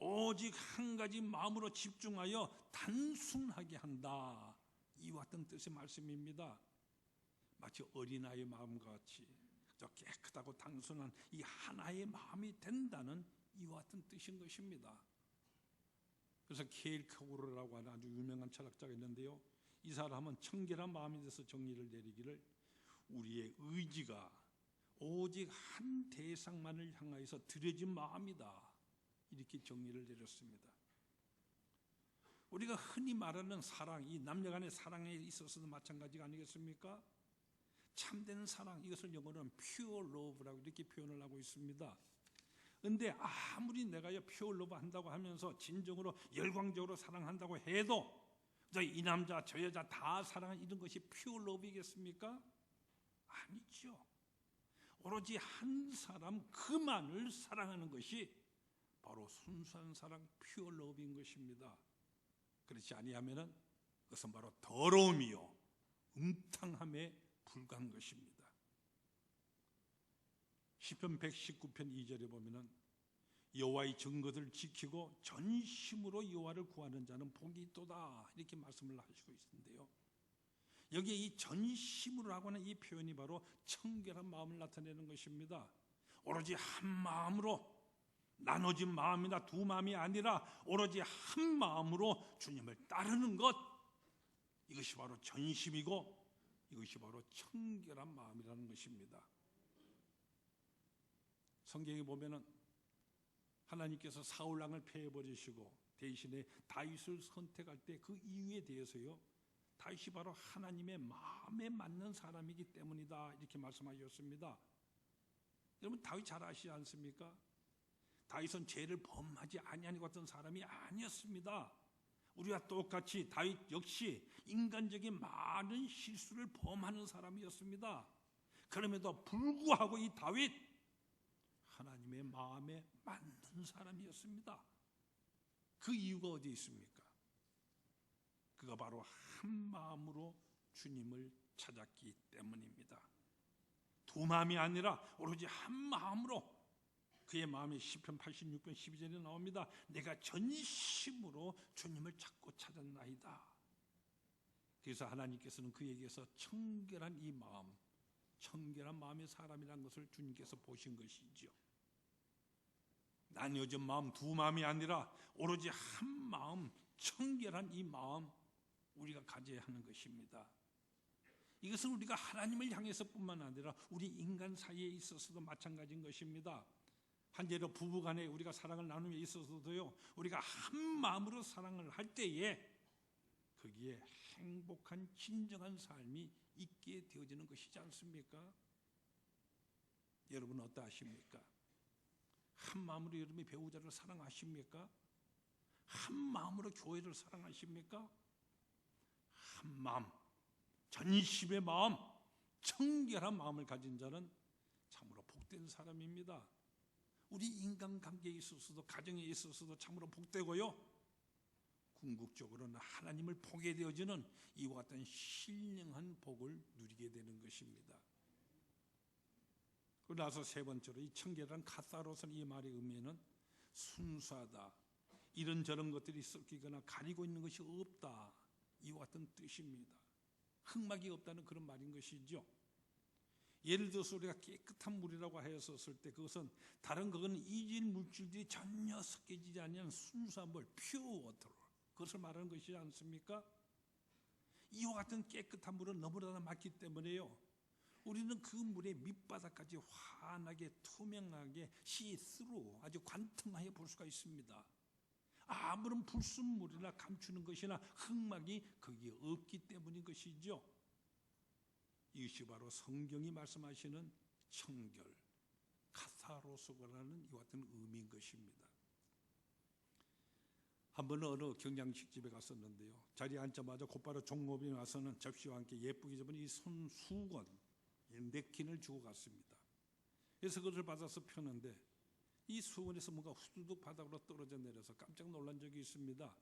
오직 한 가지 마음으로 집중하여 단순하게 한다, 이와 같은 뜻의 말씀입니다. 마치 어린아이의 마음과 같이 저 깨끗하고 단순한 이 하나의 마음이 된다는 이와 같은 뜻인 것입니다. 그래서 케일크고르라고 하는 아주 유명한 철학자가 있는데요, 이 사람은 청결한 마음에 대해서 정리를 내리기를, 우리의 의지가 오직 한 대상만을 향하여서 들여진 마음이다, 이렇게 정리를 내렸습니다. 우리가 흔히 말하는 사랑, 이 남녀 간의 사랑에 있어서도 마찬가지가 아니겠습니까? 참된 사랑, 이것을 영어로는 pure love라고 이렇게 표현을 하고 있습니다. 근데 아무리 내가요 pure love 한다고 하면서 진정으로 열광적으로 사랑한다고 해도 이 남자 저 여자 다 사랑하는 이런 것이 pure love이겠습니까? 아니죠. 오로지 한 사람 그만을 사랑하는 것이 바로 순수한 사랑, pure love인 것입니다. 그렇지 아니하면은 그것은 바로 더러움이요 음탕함에 불과한 것입니다. 시편 119편 2절에 보면은 여호와의 증거들을 지키고 전심으로 여호와를 구하는 자는 복이 있도다, 이렇게 말씀을 하시고 있는데요, 여기에 이 전심으로 하고 하는 이 표현이 바로 청결한 마음을 나타내는 것입니다. 오로지 한 마음으로 나눠진 마음이나 두 마음이 아니라 오로지 한 마음으로 주님을 따르는 것, 이것이 바로 전심이고 이것이 바로 청결한 마음이라는 것입니다. 성경에 보면은 하나님께서 사울 왕을 패해버리시고 대신에 다윗을 선택할 때 그 이유에 대해서요, 다윗이 바로 하나님의 마음에 맞는 사람이기 때문이다 이렇게 말씀하셨습니다. 여러분, 다윗 잘 아시지 않습니까? 다윗은 죄를 범하지 아니한 것 같은 사람이 아니었습니다. 우리와 똑같이 다윗 역시 인간적인 많은 실수를 범하는 사람이었습니다. 그럼에도 불구하고 이 다윗, 하나님의 마음에 맞는 사람이었습니다. 그 이유가 어디 있습니까? 그가 바로 한 마음으로 주님을 찾았기 때문입니다. 두 마음이 아니라 오로지 한 마음으로, 그의 마음이 시편 86편 12절에 나옵니다. 내가 전심으로 주님을 찾고 찾았나이다. 그래서 하나님께서는 그에게서 청결한 이 마음, 청결한 마음의 사람이라는 것을 주님께서 보신 것이죠. 나뉘어진 마음, 두 마음이 아니라 오로지 한 마음, 청결한 이 마음, 우리가 가져야 하는 것입니다. 이것은 우리가 하나님을 향해서뿐만 아니라 우리 인간 사이에 있어서도 마찬가지인 것입니다. 한제로 부부간에 우리가 사랑을 나눔에 있어서도요, 우리가 한 마음으로 사랑을 할 때에 거기에 행복한 진정한 삶이 있게 되어지는 것이지 않습니까? 여러분 어떠하십니까? 한 마음으로 여러분이 배우자를 사랑하십니까? 한 마음으로 교회를 사랑하십니까? 한 마음, 전심의 마음, 청결한 마음을 가진 자는 참으로 복된 사람입니다. 우리 인간관계에 있어서도, 가정에 있어서도 참으로 복되고요, 궁극적으로는 하나님을 보게 되어지는 이와 같은 신령한 복을 누리게 되는 것입니다. 그러고 나서 세 번째로, 이 청결한 카타로스는 이 말의 의미는 순수하다, 이런저런 것들이 섞이거나 가리고 있는 것이 없다, 이와 같은 뜻입니다. 흙막이 없다는 그런 말인 것이죠. 예를 들어서 우리가 깨끗한 물이라고 하였었을 때 그것은 다른 그건 이질 물질들이 전혀 섞이지 않는 순수한 물, 퓨어 워터, 그것을 말하는 것이지 않습니까? 이와 같은 깨끗한 물은 너무나 많기 때문에요, 우리는 그 물의 밑바닥까지 환하게 투명하게 시스루, 아주 관통하여 볼 수가 있습니다. 아무런 불순물이나 감추는 것이나 흙막이 거기에 없기 때문인 것이죠. 이것이 바로 성경이 말씀하시는 청결, 카타로스라는 이와 같은 의미인 것입니다. 한 번은 어느 경양식집에 갔었는데요, 자리에 앉자마자 곧바로 종업원이 와서는 접시와 함께 예쁘게 접은 이 손수건, 냅킨을 주고 갔습니다. 그래서 그것을 받아서 펴는데 이 수건에서 뭔가 후두둑 바닥으로 떨어져 내려서 깜짝 놀란 적이 있습니다.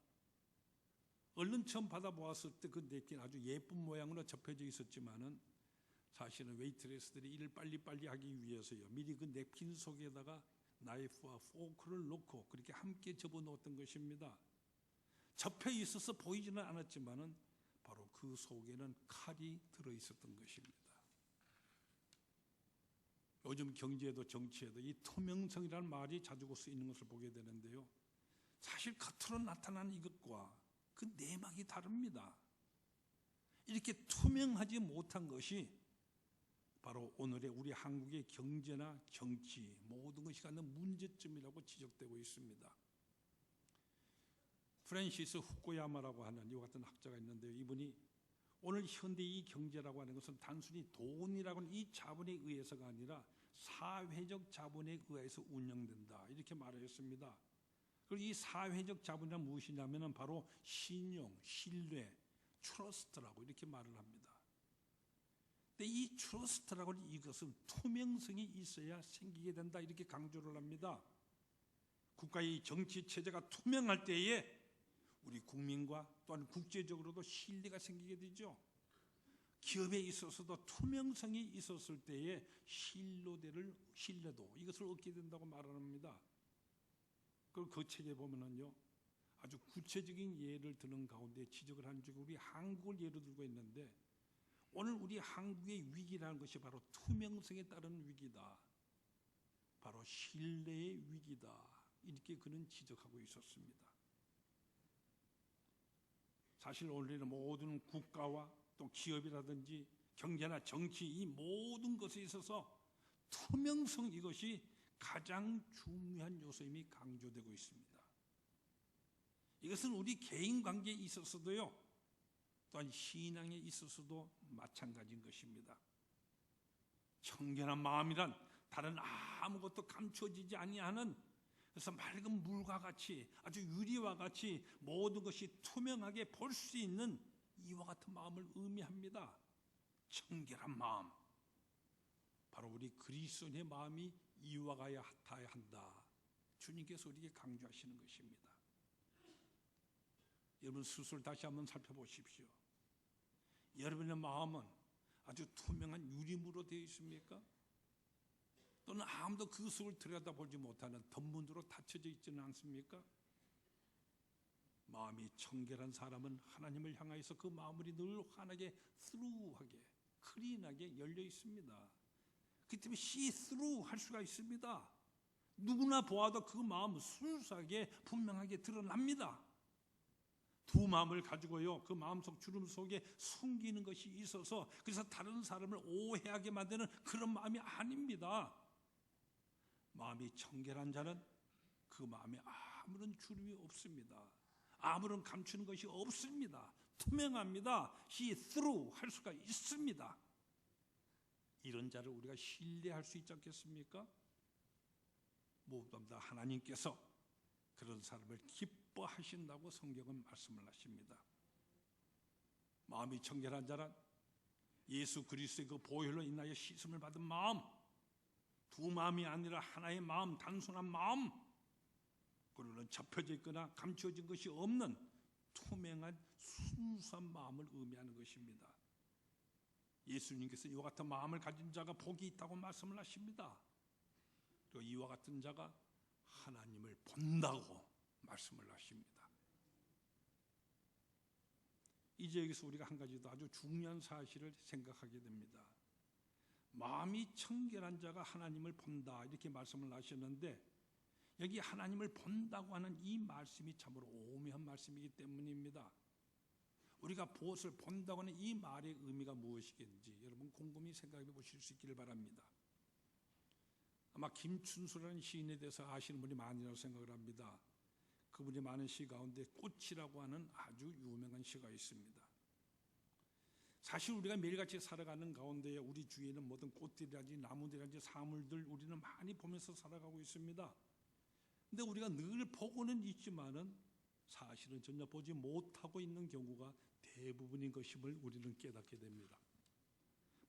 얼른 처음 받아보았을 때 그 냅킨 아주 예쁜 모양으로 접혀져 있었지만은 사실은 웨이트레스들이 일을 빨리빨리 하기 위해서요, 미리 그 냅킨 속에다가 나이프와 포크를 넣고 그렇게 함께 접어 놓았던 것입니다. 접혀 있어서 보이지는 않았지만은 바로 그 속에는 칼이 들어 있었던 것입니다. 요즘 경제에도 정치에도 이 투명성이라는 말이 자주 쓰이는 것을 보게 되는데요, 사실 겉으로 나타나는 이것과 그 내막이 다릅니다. 이렇게 투명하지 못한 것이 바로 오늘의 우리 한국의 경제나 정치 모든 것이 갖는 문제점이라고 지적되고 있습니다. 프랜시스 후쿠야마라고 하는 이와 같은 학자가 있는데요, 이분이 오늘 현대의 경제라고 하는 것은 단순히 돈이라고 하는 이 자본에 의해서가 아니라 사회적 자본에 의해서 운영된다, 이렇게 말했습니다. 그리고 이 사회적 자본이란 무엇이냐면 바로 신용, 신뢰, 트러스트라고 이렇게 말을 합니다. 근데 이 트러스트라고 하는 이것은 투명성이 있어야 생기게 된다, 이렇게 강조를 합니다. 국가의 정치 체제가 투명할 때에 우리 국민과 또한 국제적으로도 신뢰가 생기게 되죠. 기업에 있어서도 투명성이 있었을 때에 신뢰도 이것을 얻게 된다고 말합니다. 그리고 그 책에 보면은요, 아주 구체적인 예를 드는 가운데 지적을 한 적이 우리 한국을 예로 들고 있는데, 오늘 우리 한국의 위기라는 것이 바로 투명성에 따른 위기다, 바로 신뢰의 위기다, 이렇게 그는 지적하고 있었습니다. 사실 원래는 모든 국가와 또 기업이라든지 경제나 정치 이 모든 것에 있어서 투명성 이것이 가장 중요한 요소임이 강조되고 있습니다. 이것은 우리 개인 관계에 있어서도요, 또한 신앙에 있어서도 마찬가지인 것입니다. 청결한 마음이란 다른 아무것도 감춰지지 아니하는, 그래서 맑은 물과 같이 아주 유리와 같이 모든 것이 투명하게 볼 수 있는 이와 같은 마음을 의미합니다. 청결한 마음, 바로 우리 그리스도인의 마음이 이와 같아야 한다. 주님께서 우리에게 강조하시는 것입니다. 여러분 스스로 다시 한번 살펴보십시오. 여러분의 마음은 아주 투명한 유리물로 되어 있습니까? 또는 아무도 그 속을 들여다보지 못하는 덧문으로 닫혀져 있지는 않습니까? 마음이 청결한 사람은 하나님을 향하여서 그 마음이 늘 환하게 스루하게 클린하게 열려 있습니다. 그 때문에 시스루 할 수가 있습니다. 누구나 보아도 그 마음 순수하게 분명하게 드러납니다. 두 마음을 가지고요, 그 마음속 주름 속에 숨기는 것이 있어서 그래서 다른 사람을 오해하게 만드는 그런 마음이 아닙니다. 마음이 청결한 자는 그 마음에 아무런 주름이 없습니다. 아무런 감추는 것이 없습니다. 투명합니다. see-through 할 수가 있습니다. 이런 자를 우리가 신뢰할 수 있지 않겠습니까? 무엇보다 하나님께서 그런 사람을 기뻐하신다고 성경은 말씀을 하십니다. 마음이 청결한 자란 예수 그리스도의 그 보혈로 인하여 씻음을 받은 마음, 두 마음이 아니라 하나의 마음, 단순한 마음, 그러는 접혀져 있거나 감춰진 것이 없는 투명한 순수한 마음을 의미하는 것입니다. 예수님께서 이와 같은 마음을 가진 자가 복이 있다고 말씀을 하십니다. 또 이와 같은 자가 하나님을 본다고 말씀을 하십니다. 이제 여기서 우리가 한 가지 더 아주 중요한 사실을 생각하게 됩니다. 마음이 청결한 자가 하나님을 본다 이렇게 말씀을 하셨는데, 여기 하나님을 본다고 하는 이 말씀이 참으로 오묘한 말씀이기 때문입니다. 우리가 무엇을 본다고 하는 이 말의 의미가 무엇이겠는지 여러분 곰곰이 생각해 보실 수 있기를 바랍니다. 아마 김춘수라는 시인에 대해서 아시는 분이 많이라고 생각을 합니다. 그분이 많은 시 가운데 꽃이라고 하는 아주 유명한 시가 있습니다. 사실 우리가 매일같이 살아가는 가운데 우리 주위에는 모든 꽃들이라든지 나무들이라든지 사물들 우리는 많이 보면서 살아가고 있습니다. 근데 우리가 늘 보고는 있지만은 사실은 전혀 보지 못하고 있는 경우가 대부분인 것임을 우리는 깨닫게 됩니다.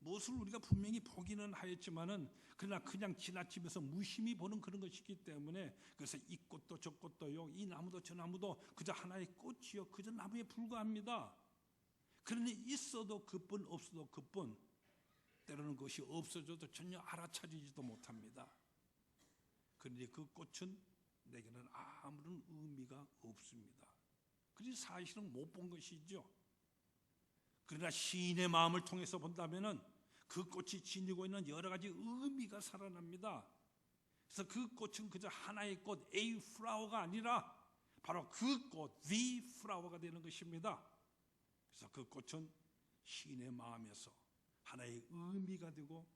무엇을 우리가 분명히 보기는 하였지만은 그러나 그냥 지나치면서 무심히 보는 그런 것이기 때문에, 그래서 이 꽃도 저 꽃도요, 이 나무도 저 나무도 그저 하나의 꽃이요 그저 나무에 불과합니다. 그러니 있어도 그뿐 없어도 그뿐, 때로는 그것이 없어져도 전혀 알아차리지도 못합니다. 그런데 그 꽃은 내게는 아무런 의미가 없습니다. 그래서 사실은 못 본 것이죠. 그러나 시인의 마음을 통해서 본다면은 그 꽃이 지니고 있는 여러 가지 의미가 살아납니다. 그래서 그 꽃은 그저 하나의 꽃, A flower가 아니라 바로 그 꽃, the flower가 되는 것입니다. 그래서 그 꽃은 시인의 마음에서 하나의 의미가 되고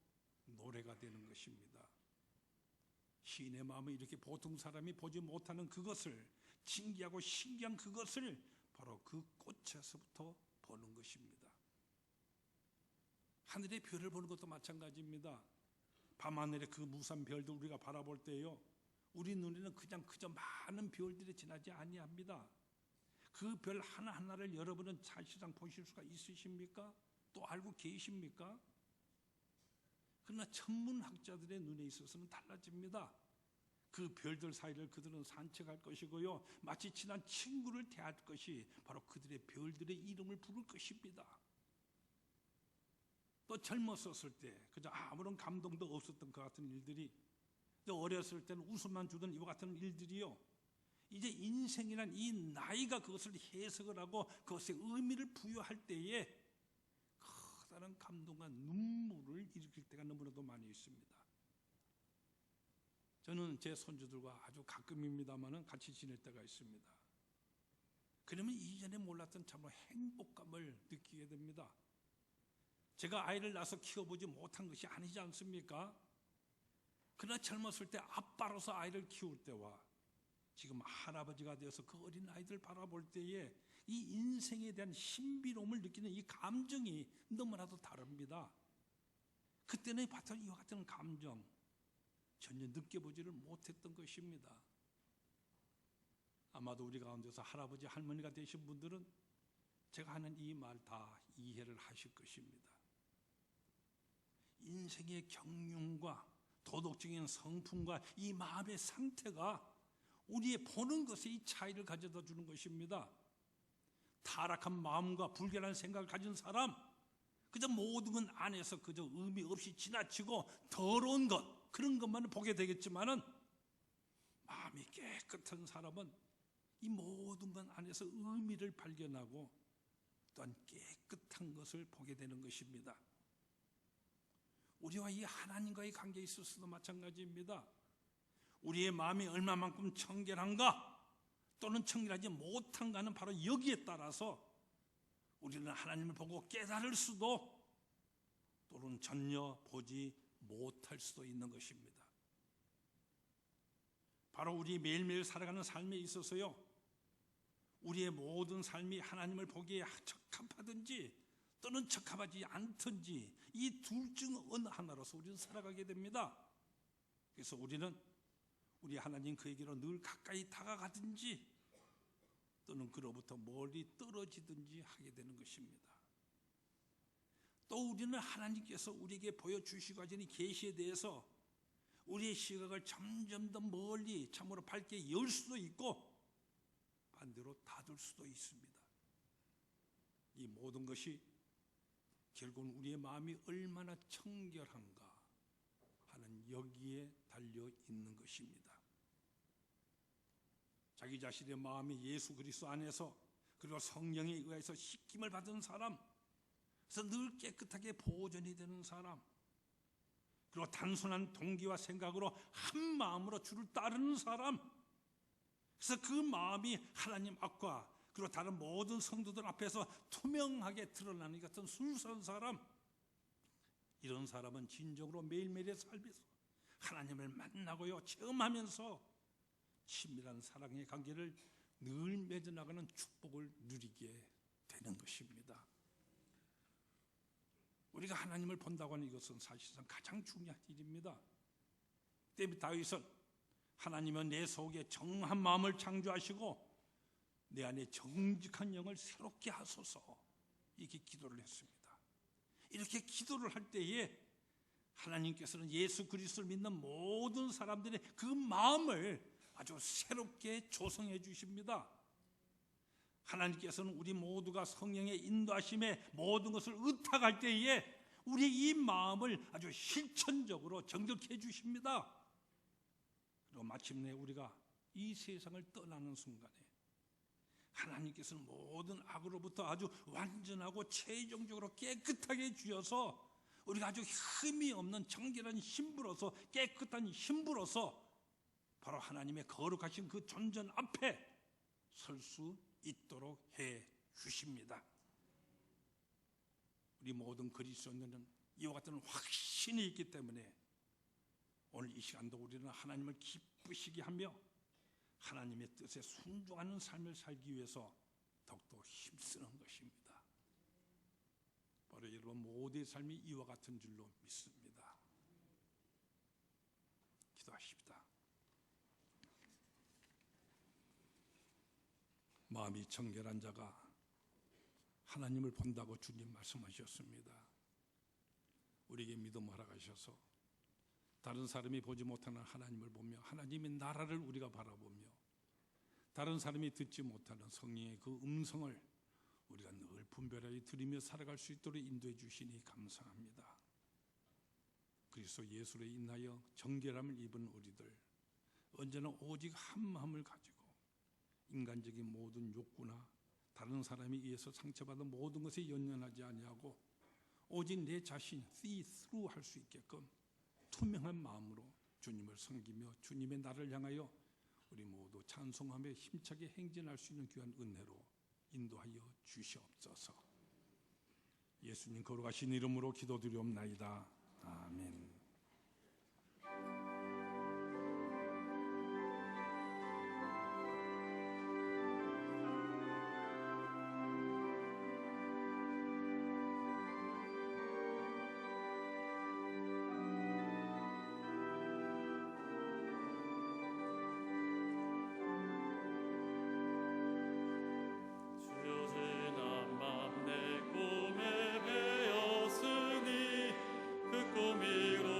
노래가 되는 것입니다. 시인의 마음은 이렇게 보통 사람이 보지 못하는 그것을, 신기하고 신기한 그것을 바로 그 꽃에서부터 보는 것입니다. 하늘의 별을 보는 것도 마찬가지입니다. 밤하늘의 그 무수한 별들 우리가 바라볼 때요, 우리 눈에는 그저 많은 별들이 지나지 아니합니다. 그 별 하나하나를 여러분은 사실상 보실 수가 있으십니까? 또 알고 계십니까? 그러나 천문학자들의 눈에 있어서는 달라집니다. 그 별들 사이를 그들은 산책할 것이고요, 마치 친한 친구를 대할 것이 바로 그들의 별들의 이름을 부를 것입니다. 또 젊었었을 때 그저 아무런 감동도 없었던 그 같은 일들이, 또 어렸을 때는 웃음만 주던 이와 같은 일들이요, 이제 인생이란 이 나이가 그것을 해석을 하고 그것에 의미를 부여할 때에 커다란 감동과 눈물을 일으킬 때가 너무나도 많이 있습니다. 저는 제 손주들과 아주 가끔입니다마는 같이 지낼 때가 있습니다. 그러면 이전에 몰랐던 참 행복감을 느끼게 됩니다. 제가 아이를 낳아서 키워보지 못한 것이 아니지 않습니까? 그러나 젊었을 때 아빠로서 아이를 키울 때와 지금 할아버지가 되어서 그 어린 아이들 바라볼 때에 이 인생에 대한 신비로움을 느끼는 이 감정이 너무나도 다릅니다. 그때는 봤던 이와 같은 감정 전혀 느껴보지를 못했던 것입니다. 아마도 우리 가운데서 할아버지 할머니가 되신 분들은 제가 하는 이 말 다 이해를 하실 것입니다. 인생의 경륜과 도덕적인 성품과 이 마음의 상태가 우리의 보는 것에 이 차이를 가져다 주는 것입니다. 타락한 마음과 불결한 생각을 가진 사람, 그저 모든 것 안에서 그저 의미 없이 지나치고 더러운 것, 그런 것만 보게 되겠지만은 마음이 깨끗한 사람은 이 모든 것 안에서 의미를 발견하고 또한 깨끗한 것을 보게 되는 것입니다. 우리와 이 하나님과의 관계에 있어서도 마찬가지입니다. 우리의 마음이 얼마만큼 청결한가 또는 청결하지 못한가는 바로 여기에 따라서 우리는 하나님을 보고 깨달을 수도 또는 전혀 보지 못할 수도 있는 것입니다. 바로 우리 매일매일 살아가는 삶에 있어서요, 우리의 모든 삶이 하나님을 보기에 적합하든지 또는 적합하지 않든지 이 둘 중 어느 하나로서 우리는 살아가게 됩니다. 그래서 우리는 우리 하나님 그에게로 늘 가까이 다가가든지 또는 그로부터 멀리 떨어지든지 하게 되는 것입니다. 또 우리는 하나님께서 우리에게 보여주시고 하시는 계시에 대해서 우리의 시각을 점점 더 멀리 참으로 밝게 열 수도 있고 반대로 닫을 수도 있습니다. 이 모든 것이 결국은 우리의 마음이 얼마나 청결한가 하는 여기에 달려 있는 것입니다. 자기 자신의 마음이 예수 그리스도 안에서 그리고 성령에 의해서 씻김을 받은 사람, 그래서 늘 깨끗하게 보존이 되는 사람, 그리고 단순한 동기와 생각으로 한 마음으로 주를 따르는 사람, 그래서 그 마음이 하나님 앞과 그리고 다른 모든 성도들 앞에서 투명하게 드러나는 것 같은 순수한 사람, 이런 사람은 진정으로 매일매일의 삶에서 하나님을 만나고요 체험하면서 친밀한 사랑의 관계를 늘 맺어나가는 축복을 누리게 되는 것입니다. 우리가 하나님을 본다고 하는 이것은 사실상 가장 중요한 일입니다. 때문에 다윗은 하나님은 내 속에 정한 마음을 창조하시고 내 안에 정직한 영을 새롭게 하소서, 이렇게 기도를 했습니다. 이렇게 기도를 할 때에 하나님께서는 예수 그리스도를 믿는 모든 사람들의 그 마음을 아주 새롭게 조성해 주십니다. 하나님께서는 우리 모두가 성령의 인도하심에 모든 것을 의탁할 때에 우리의 이 마음을 아주 실천적으로 정결케 해 주십니다. 그리고 마침내 우리가 이 세상을 떠나는 순간에 하나님께서는 모든 악으로부터 아주 완전하고 최종적으로 깨끗하게 해주셔서 우리가 아주 흠이 없는 정결한 신부로서, 깨끗한 신부로서 바로 하나님의 거룩하신 그 존전 앞에 설 수 있도록 해 주십니다. 우리 모든 그리스도인들은 이와 같은 확신이 있기 때문에 오늘 이 시간도 우리는 하나님을 기쁘시게 하며 하나님의 뜻에 순종하는 삶을 살기 위해서 더욱더 힘쓰는 것입니다. 바로 여러분 모두의 삶이 이와 같은 줄로 믿습니다. 기도하십시다. 마음이 청결한 자가 하나님을 본다고 주님 말씀하셨습니다. 우리에게 믿음 허락하셔서 다른 사람이 보지 못하는 하나님을 보며 하나님의 나라를 우리가 바라보며 다른 사람이 듣지 못하는 성령의 그 음성을 우리가 늘 분별하여 들으며 살아갈 수 있도록 인도해 주시니 감사합니다. 그리스도 예수로 인하여 정결함을 입은 우리들 언제나 오직 한 마음을 가지고 인간적인 모든 욕구나 다른 사람에 의해서 상처받은 모든 것에 연연하지 아니하고 오직 내 자신 see through 할 수 있게끔 투명한 마음으로 주님을 섬기며 주님의 나를 향하여 우리 모두 찬송하며 힘차게 행진할 수 있는 귀한 은혜로 인도하여 주시옵소서. 예수님 거룩하신 이름으로 기도드리옵나이다. 아멘. 주여 지난 밤 내 꿈에 배었으니 그 꿈이로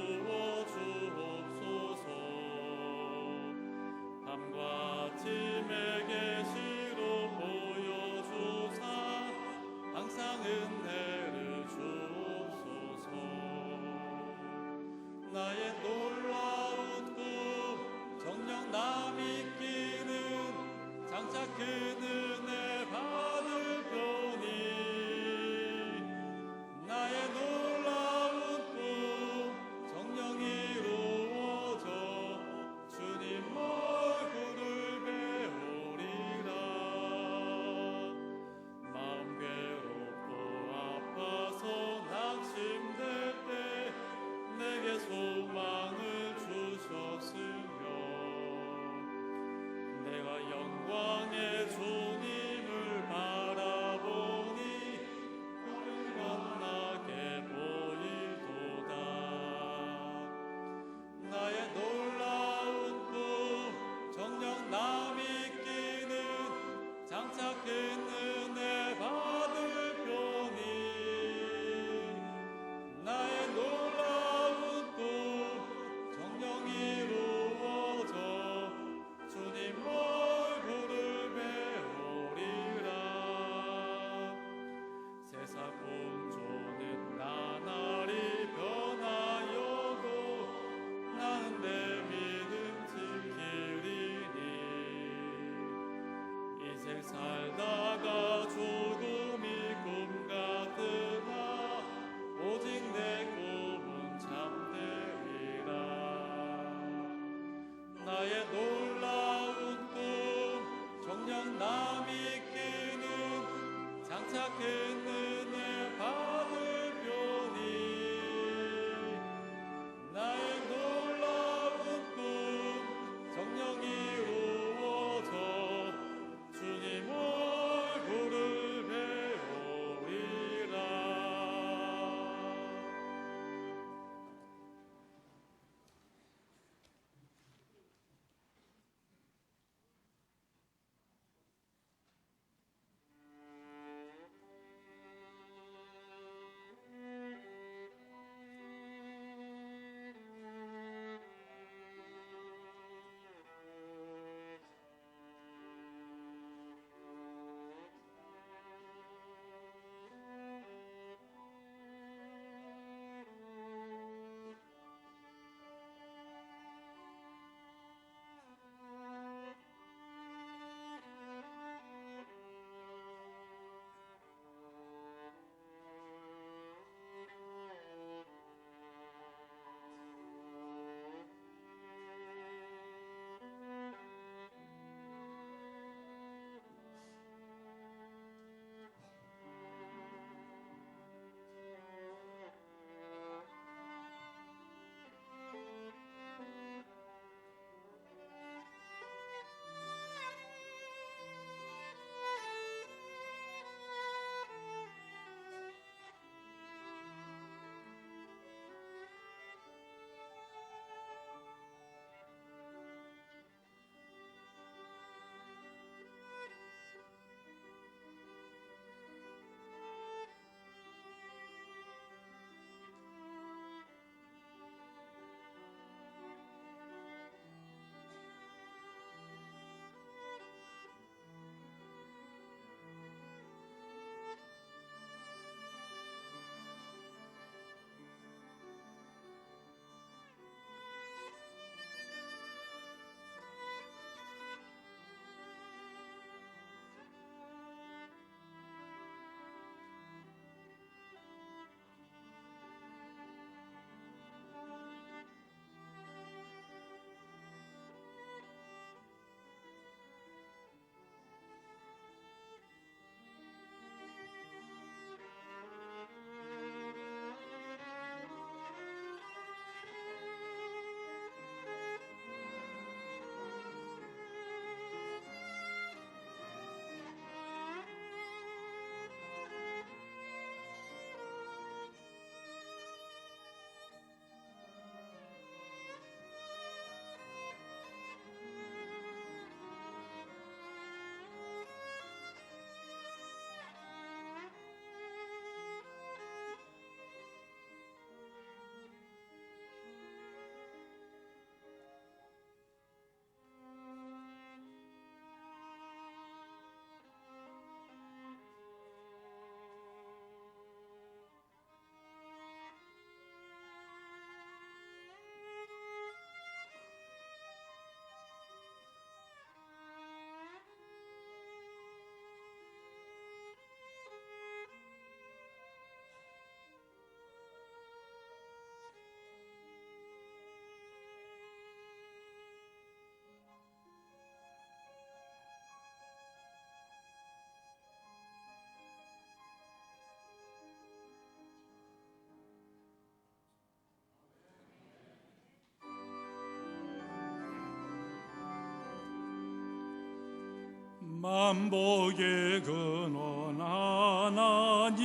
만복의 근원 하나님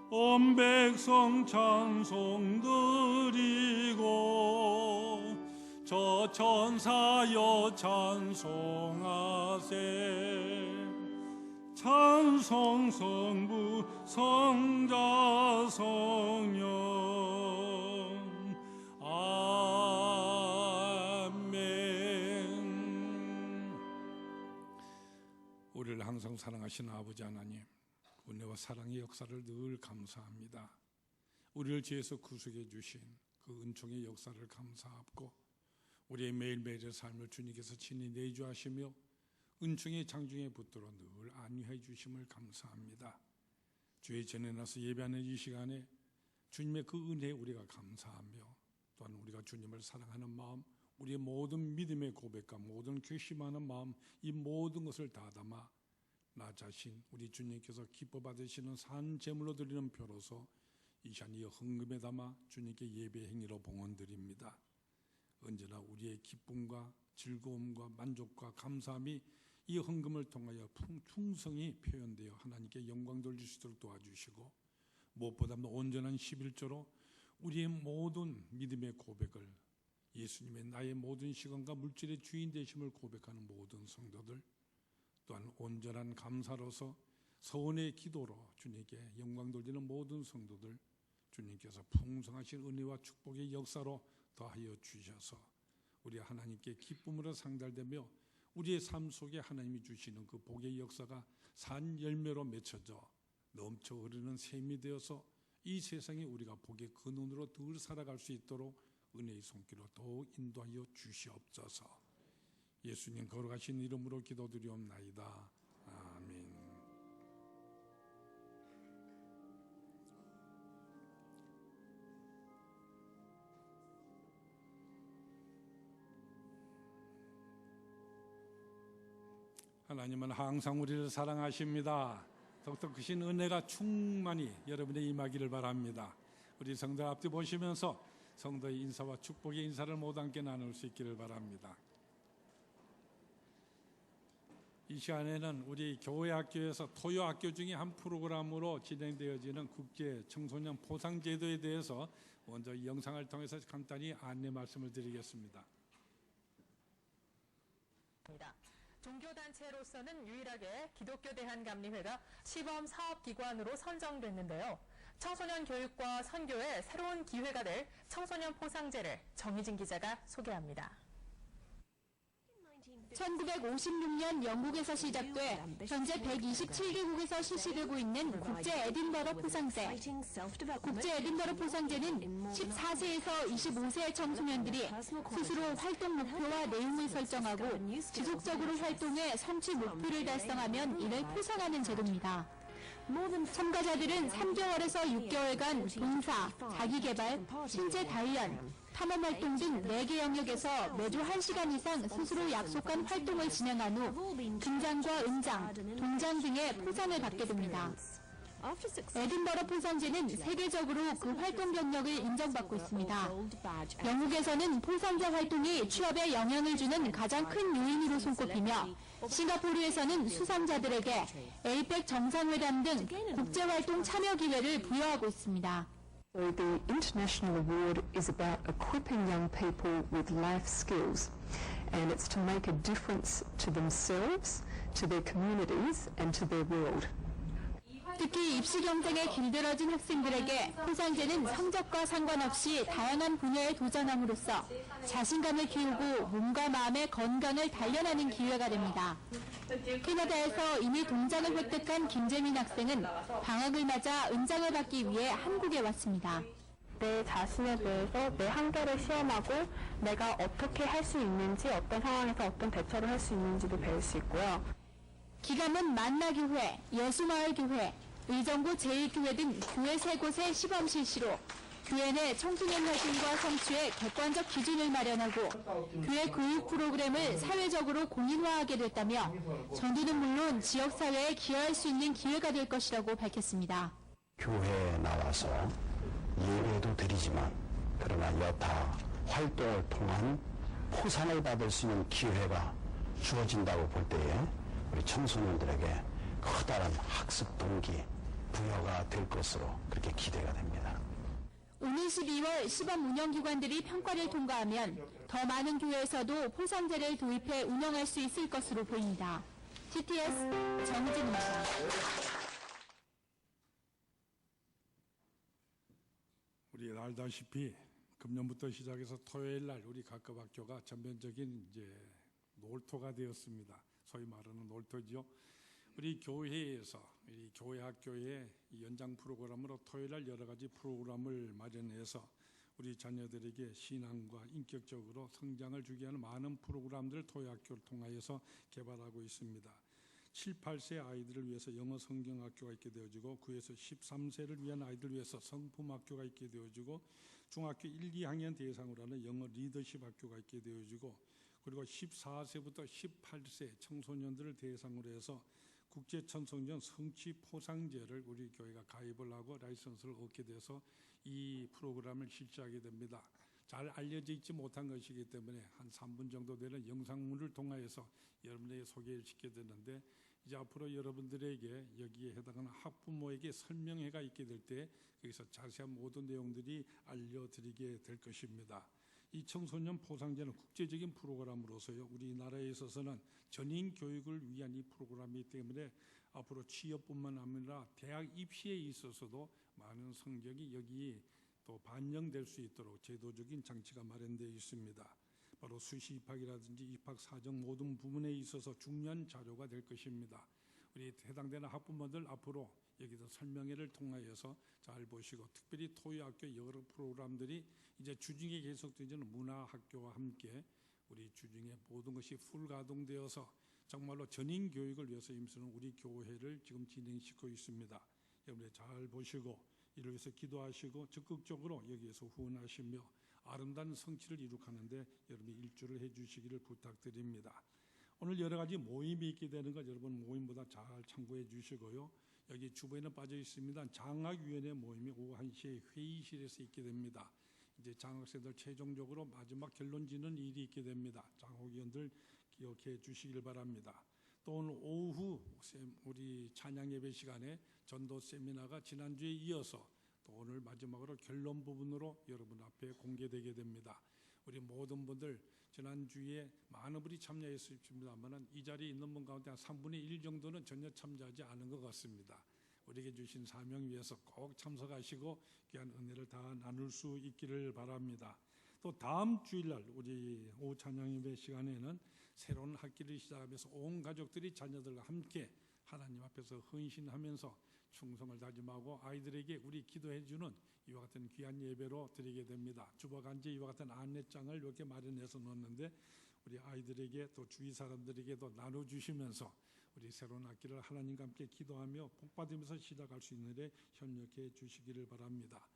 온 백성 찬송 드리고 저 천사여 찬송하세 찬송 성부 성자 성령 아멘. 우리를 항상 사랑하시는 아버지 하나님, 은혜와 사랑의 역사를 늘 감사합니다. 우리를 죄에서 구속해 주신 그 은총의 역사를 감사하고 우리의 매일매일의 삶을 주님께서 친히 내주하시며 은총의 장중에 붙들어 늘 안위해 주심을 감사합니다. 주의 전에 나서 예배하는 이 시간에 주님의 그 은혜에 우리가 감사하며 또한 우리가 주님을 사랑하는 마음, 우리의 모든 믿음의 고백과 모든 결심하는 마음, 이 모든 것을 다 담아 나 자신 우리 주님께서 기뻐 받으시는 산 제물로 드리는 표로서 이 시간 이 헌금에 담아 주님께 예배 행위로 봉헌드립니다. 언제나 우리의 기쁨과 즐거움과 만족과 감사함이 이 헌금을 통하여 풍성히 표현되어 하나님께 영광 돌릴 수 있도록 도와주시고 무엇보다 온전한 11조로 우리의 모든 믿음의 고백을 예수님의 나의 모든 시간과 물질의 주인 되심을 고백하는 모든 성도들 또한 온전한 감사로서 서원의 기도로 주님께 영광 돌리는 모든 성도들 주님께서 풍성하신 은혜와 축복의 역사로 더하여 주셔서 우리 하나님께 기쁨으로 상달되며 우리의 삶 속에 하나님이 주시는 그 복의 역사가 산 열매로 맺혀져 넘쳐 흐르는 샘이 되어서 이 세상에 우리가 복의 근원으로 늘 살아갈 수 있도록 은혜의 손길로 더욱 인도하여 주시옵소서. 예수님 거룩하신 이름으로 기도드리옵나이다. 아멘. 하나님은 항상 우리를 사랑하십니다. 더욱더 크신 은혜가 충만히 여러분의 임하기를 바랍니다. 우리 성도 앞뒤 보시면서 성도의 인사와 축복의 인사를 모두 함께 나눌 수 있기를 바랍니다. 이 시간에는 우리 교회 학교에서 토요 학교 중에 한 프로그램으로 진행되어지는 국제 청소년 포상 제도에 대해서 먼저 이 영상을 통해서 간단히 안내 말씀을 드리겠습니다. 종교단체로서는 유일하게 기독교 대한감리회가 시범 사업기관으로 선정됐는데요. 청소년 교육과 선교의 새로운 기회가 될 청소년 포상제를 정희진 기자가 소개합니다. 1956년 영국에서 시작돼 현재 127개국에서 실시되고 있는 국제 에딘버러 포상제. 국제 에딘버러 포상제는 14세에서 25세 청소년들이 스스로 활동 목표와 내용을 설정하고 지속적으로 활동해 성취 목표를 달성하면 이를 포상하는 제도입니다. 참가자들은 3개월에서 6개월간 봉사, 자기개발, 신체 단련, 탐험활동 등 4개 영역에서 매주 1시간 이상 스스로 약속한 활동을 진행한 후 금장과 은장, 동장 등의 포상을 받게 됩니다. 에딘버러 포상제는 세계적으로 그 활동 경력을 인정받고 있습니다. 영국에서는 포상자 활동이 취업에 영향을 주는 가장 큰 요인으로 손꼽히며 싱가포르에서는 수상자들에게 에이펙 정상회담 등 국제활동 참여 기회를 부여하고 있습니다. So the International Award is about equipping young people with life skills, and it's to make a difference to themselves, to their communities, and to their world. 특히 입시 경쟁에 길들어진 학생들에게 포상제는 성적과 상관없이 다양한 분야에 도전함으로써 자신감을 키우고 몸과 마음의 건강을 단련하는 기회가 됩니다. 캐나다에서 이미 동장을 획득한 김재민 학생은 방학을 맞아 은장을 받기 위해 한국에 왔습니다. 내 자신에 대해서 내 한계를 시험하고 내가 어떻게 할 수 있는지, 어떤 상황에서 어떤 대처를 할 수 있는지도 배울 수 있고요. 기감은 만나교회, 예수마을교회, 의정부 제1교회 등 교회 3곳의 시범 실시로 교회 내 청소년 활동과 성취에 객관적 기준을 마련하고 교회 교육 프로그램을 사회적으로 공인화하게 됐다며 전도는 물론 지역사회에 기여할 수 있는 기회가 될 것이라고 밝혔습니다. 교회에 나와서 예배도 드리지만 그러나 여타 활동을 통한 포상을 받을 수 있는 기회가 주어진다고 볼 때에 우리 청소년들에게 커다란 학습 동기 부여가 될 것으로 그렇게 기대가 됩니다. 오는 12월 시범 운영기관들이 평가를 통과하면 더 많은 교회에서도 포상제를 도입해 운영할 수 있을 것으로 보입니다. TTS 정진입니다. 우리 알다시피 금년부터 시작해서 토요일 날 우리 각급 학교가 전면적인 이제 놀토가 되었습니다. 소위 말하는 놀토죠. 우리 교회에서 우리 교회 학교의 연장 프로그램으로 토요일 날 여러 가지 프로그램을 마련해서 우리 자녀들에게 신앙과 인격적으로 성장을 주게 하는 많은 프로그램들을 토요 학교를 통하여서 개발하고 있습니다. 7, 8세 아이들을 위해서 영어 성경 학교가 있게 되어지고 그에서 13세를 위한 아이들을 위해서 성품 학교가 있게 되어지고 중학교 1, 2학년 대상으로 하는 영어 리더십 학교가 있게 되어지고 그리고 14세부터 18세 청소년들을 대상으로 해서 국제 청소년 성취 포상제를 우리 교회가 가입을 하고 라이선스를 얻게 돼서 이 프로그램을 실시하게 됩니다. 잘 알려져 있지 못한 것이기 때문에 한 3분 정도 되는 영상물을 통하여서 여러분에게 소개를 시켜야 되는데 이제 앞으로 여러분들에게 여기에 해당하는 학부모에게 설명회가 있게 될 때 거기서 자세한 모든 내용들이 알려드리게 될 것입니다. 이 청소년 포상제는 국제적인 프로그램으로서요. 우리나라에 있어서는 전인 교육을 위한 이 프로그램이기 때문에 앞으로 취업뿐만 아니라 대학 입시에 있어서도 많은 성적이 여기 또 반영될 수 있도록 제도적인 장치가 마련되어 있습니다. 바로 수시 입학이라든지 입학 사정 모든 부분에 있어서 중요한 자료가 될 것입니다. 우리 해당되는 학부모들 앞으로 여기서 설명회를 통하여서 잘 보시고 특별히 토요학교 여러 프로그램들이 이제 주중에 계속되는 문화학교와 함께 우리 주중에 모든 것이 풀 가동되어서 정말로 전인 교육을 위해서 힘쓰는 우리 교회를 지금 진행시키고 있습니다. 여러분들 잘 보시고 이를 위해서 기도하시고 적극적으로 여기에서 후원하시며 아름다운 성취를 이룩하는데 여러분이 일조를 해주시기를 부탁드립니다. 오늘 여러 가지 모임이 있게 되는 것 여러분 모임보다 잘 참고해 주시고요. 여기 주부에는 빠져 있습니다. 장학위원회 모임이 오후 1시에 회의실에서 있게 됩니다. 이제 장학생들 최종적으로 마지막 결론 짓는 일이 있게 됩니다. 장학위원들 기억해 주시길 바랍니다. 또 오늘 오후 우리 찬양 예배 시간에 전도 세미나가 지난주에 이어서 또 오늘 마지막으로 결론 부분으로 여러분 앞에 공개되게 됩니다. 우리 모든 분들 지난주에 많은 분이 참여했습니다만 이 자리에 있는 분 가운데 한 3분의 1 정도는 전혀 참여하지 않은 것 같습니다. 우리에게 주신 사명 위해서 꼭 참석하시고 귀한 은혜를 다 나눌 수 있기를 바랍니다. 또 다음 주일날 우리 오후 찬양 예배 시간에는 새로운 학기를 시작하면서 온 가족들이 자녀들과 함께 하나님 앞에서 헌신하면서 충성을 다짐하고 아이들에게 우리 기도해 주는 이와 같은 귀한 예배로 드리게 됩니다. 주보간지에 이와 같은 안내장을 이렇게 마련해서 놓는데 우리 아이들에게 또 주위 사람들에게도 나눠주시면서 우리 새로운 학기를 하나님과 함께 기도하며 복받으면서 시작할 수 있는 일에 협력해 주시기를 바랍니다.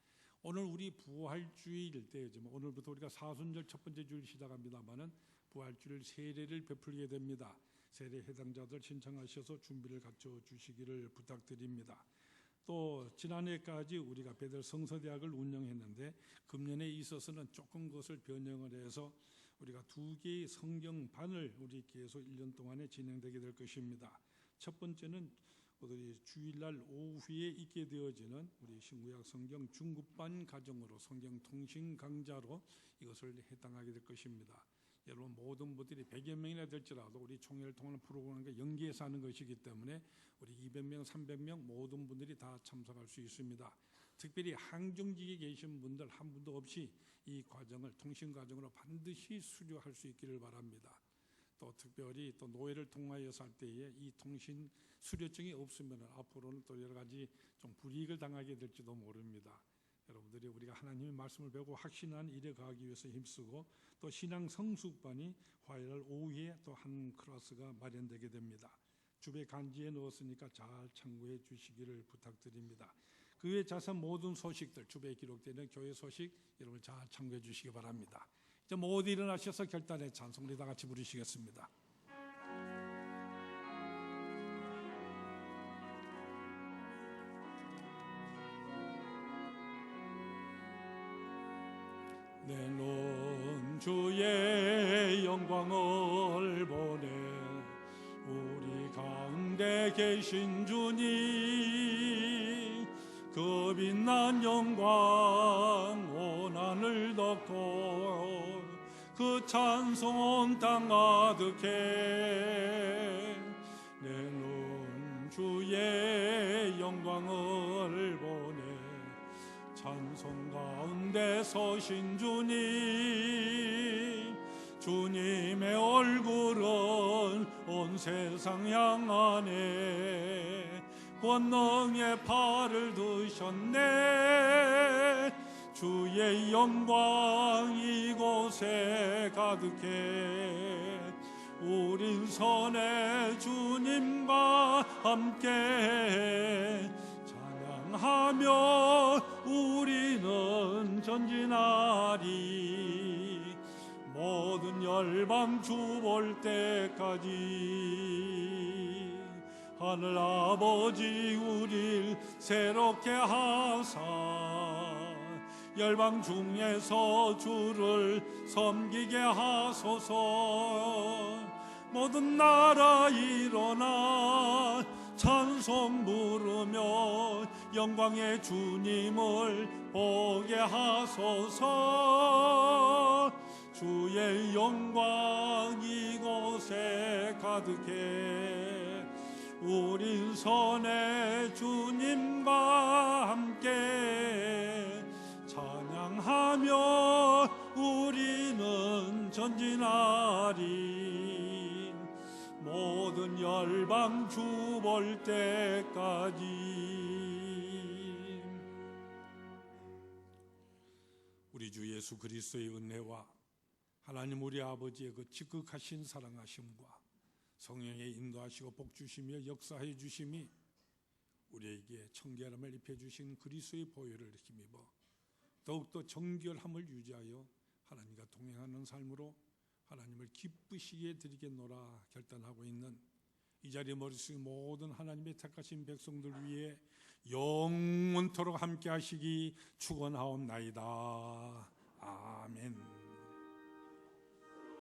오늘 우리 부활주일 때지만 오늘부터 우리가 사순절 첫 번째 주일 시작합니다만은 부활주일 세례를 베풀게 됩니다. 세례 해당자들 신청하셔서 준비를 갖춰 주시기를 부탁드립니다. 또 지난해까지 우리가 베델 성서대학을 운영했는데 금년에 있어서는 조금 그것을 변형을 해서 우리가 2개의 성경반을 우리 계속 1년 동안에 진행되게 될 것입니다. 첫 번째는 우리 주일날 오후에 있게 되어지는 우리 신구약 성경 중급반 과정으로 성경 통신 강좌로 이것을 해당하게 될 것입니다. 여러분 모든 분들이 100여 명이나 될지라도 우리 총회를 통하는 프로그램과 연계해서 하는 것이기 때문에 우리 200명, 300명 모든 분들이 다 참석할 수 있습니다. 특별히 항정직에 계신 분들 한 분도 없이 이 과정을 통신 과정으로 반드시 수료할 수 있기를 바랍니다. 또 특별히 또 노예를 통하여서 할 때에 이 통신 수료증이 없으면 앞으로는 또 여러 가지 좀 불이익을 당하게 될지도 모릅니다. 여러분들이 우리가 하나님의 말씀을 배우고 확신한 일에 가기 위해서 힘쓰고 또 신앙 성숙반이 화요일 오후에 또 한 클래스가 마련되게 됩니다. 주배 간지에 넣었으니까 잘 참고해 주시기를 부탁드립니다. 그 외 자세한 모든 소식들 주배에 기록되는 교회 소식 여러분 잘 참고해 주시기 바랍니다. 이제 모두 일어나셔서 결단의 찬송 우리 다 같이 부르시겠습니다. 내 눈 주의 영광을 보네 우리 가운데 계신 주님 그 빛난 영광 온 하늘 덮고 그 찬송 온 땅 가득해 내 눈 주의 영광을 보네 찬송 가운데 서신 주님 주님의 얼굴은 온 세상 향하네 권능의 팔을 드셨네 주의 영광 이곳에 가득해 우린 선의 주님과 함께 찬양하며 우리는 전진하리 모든 열방 주 볼 때까지 하늘 아버지 우릴 새롭게 하사 열방 중에서 주를 섬기게 하소서 모든 나라 일어나 찬송 부르며 영광의 주님을 보게 하소서 주의 영광 이곳에 가득해 우린 선의 주님과 함께 찬양하며 우리는 전진하리 모든 열방 주 볼 때까지 우리 주 예수 그리스도의 은혜와 하나님 우리 아버지의 그 지극하신 사랑하심과 성령의 인도하시고 복주시며 역사해 주심이 우리에게 청결함을 입혀주신 그리스도의 보혈을 힘입어 더욱더 정결함을 유지하여 하나님과 동행하는 삶으로 하나님을 기쁘시게 드리겠노라 결단하고 있는 이 자리에 머리숙인 모든 하나님의 택하신 백성들 위해 영원토록 함께 하시기 축원하옵나이다. 아멘.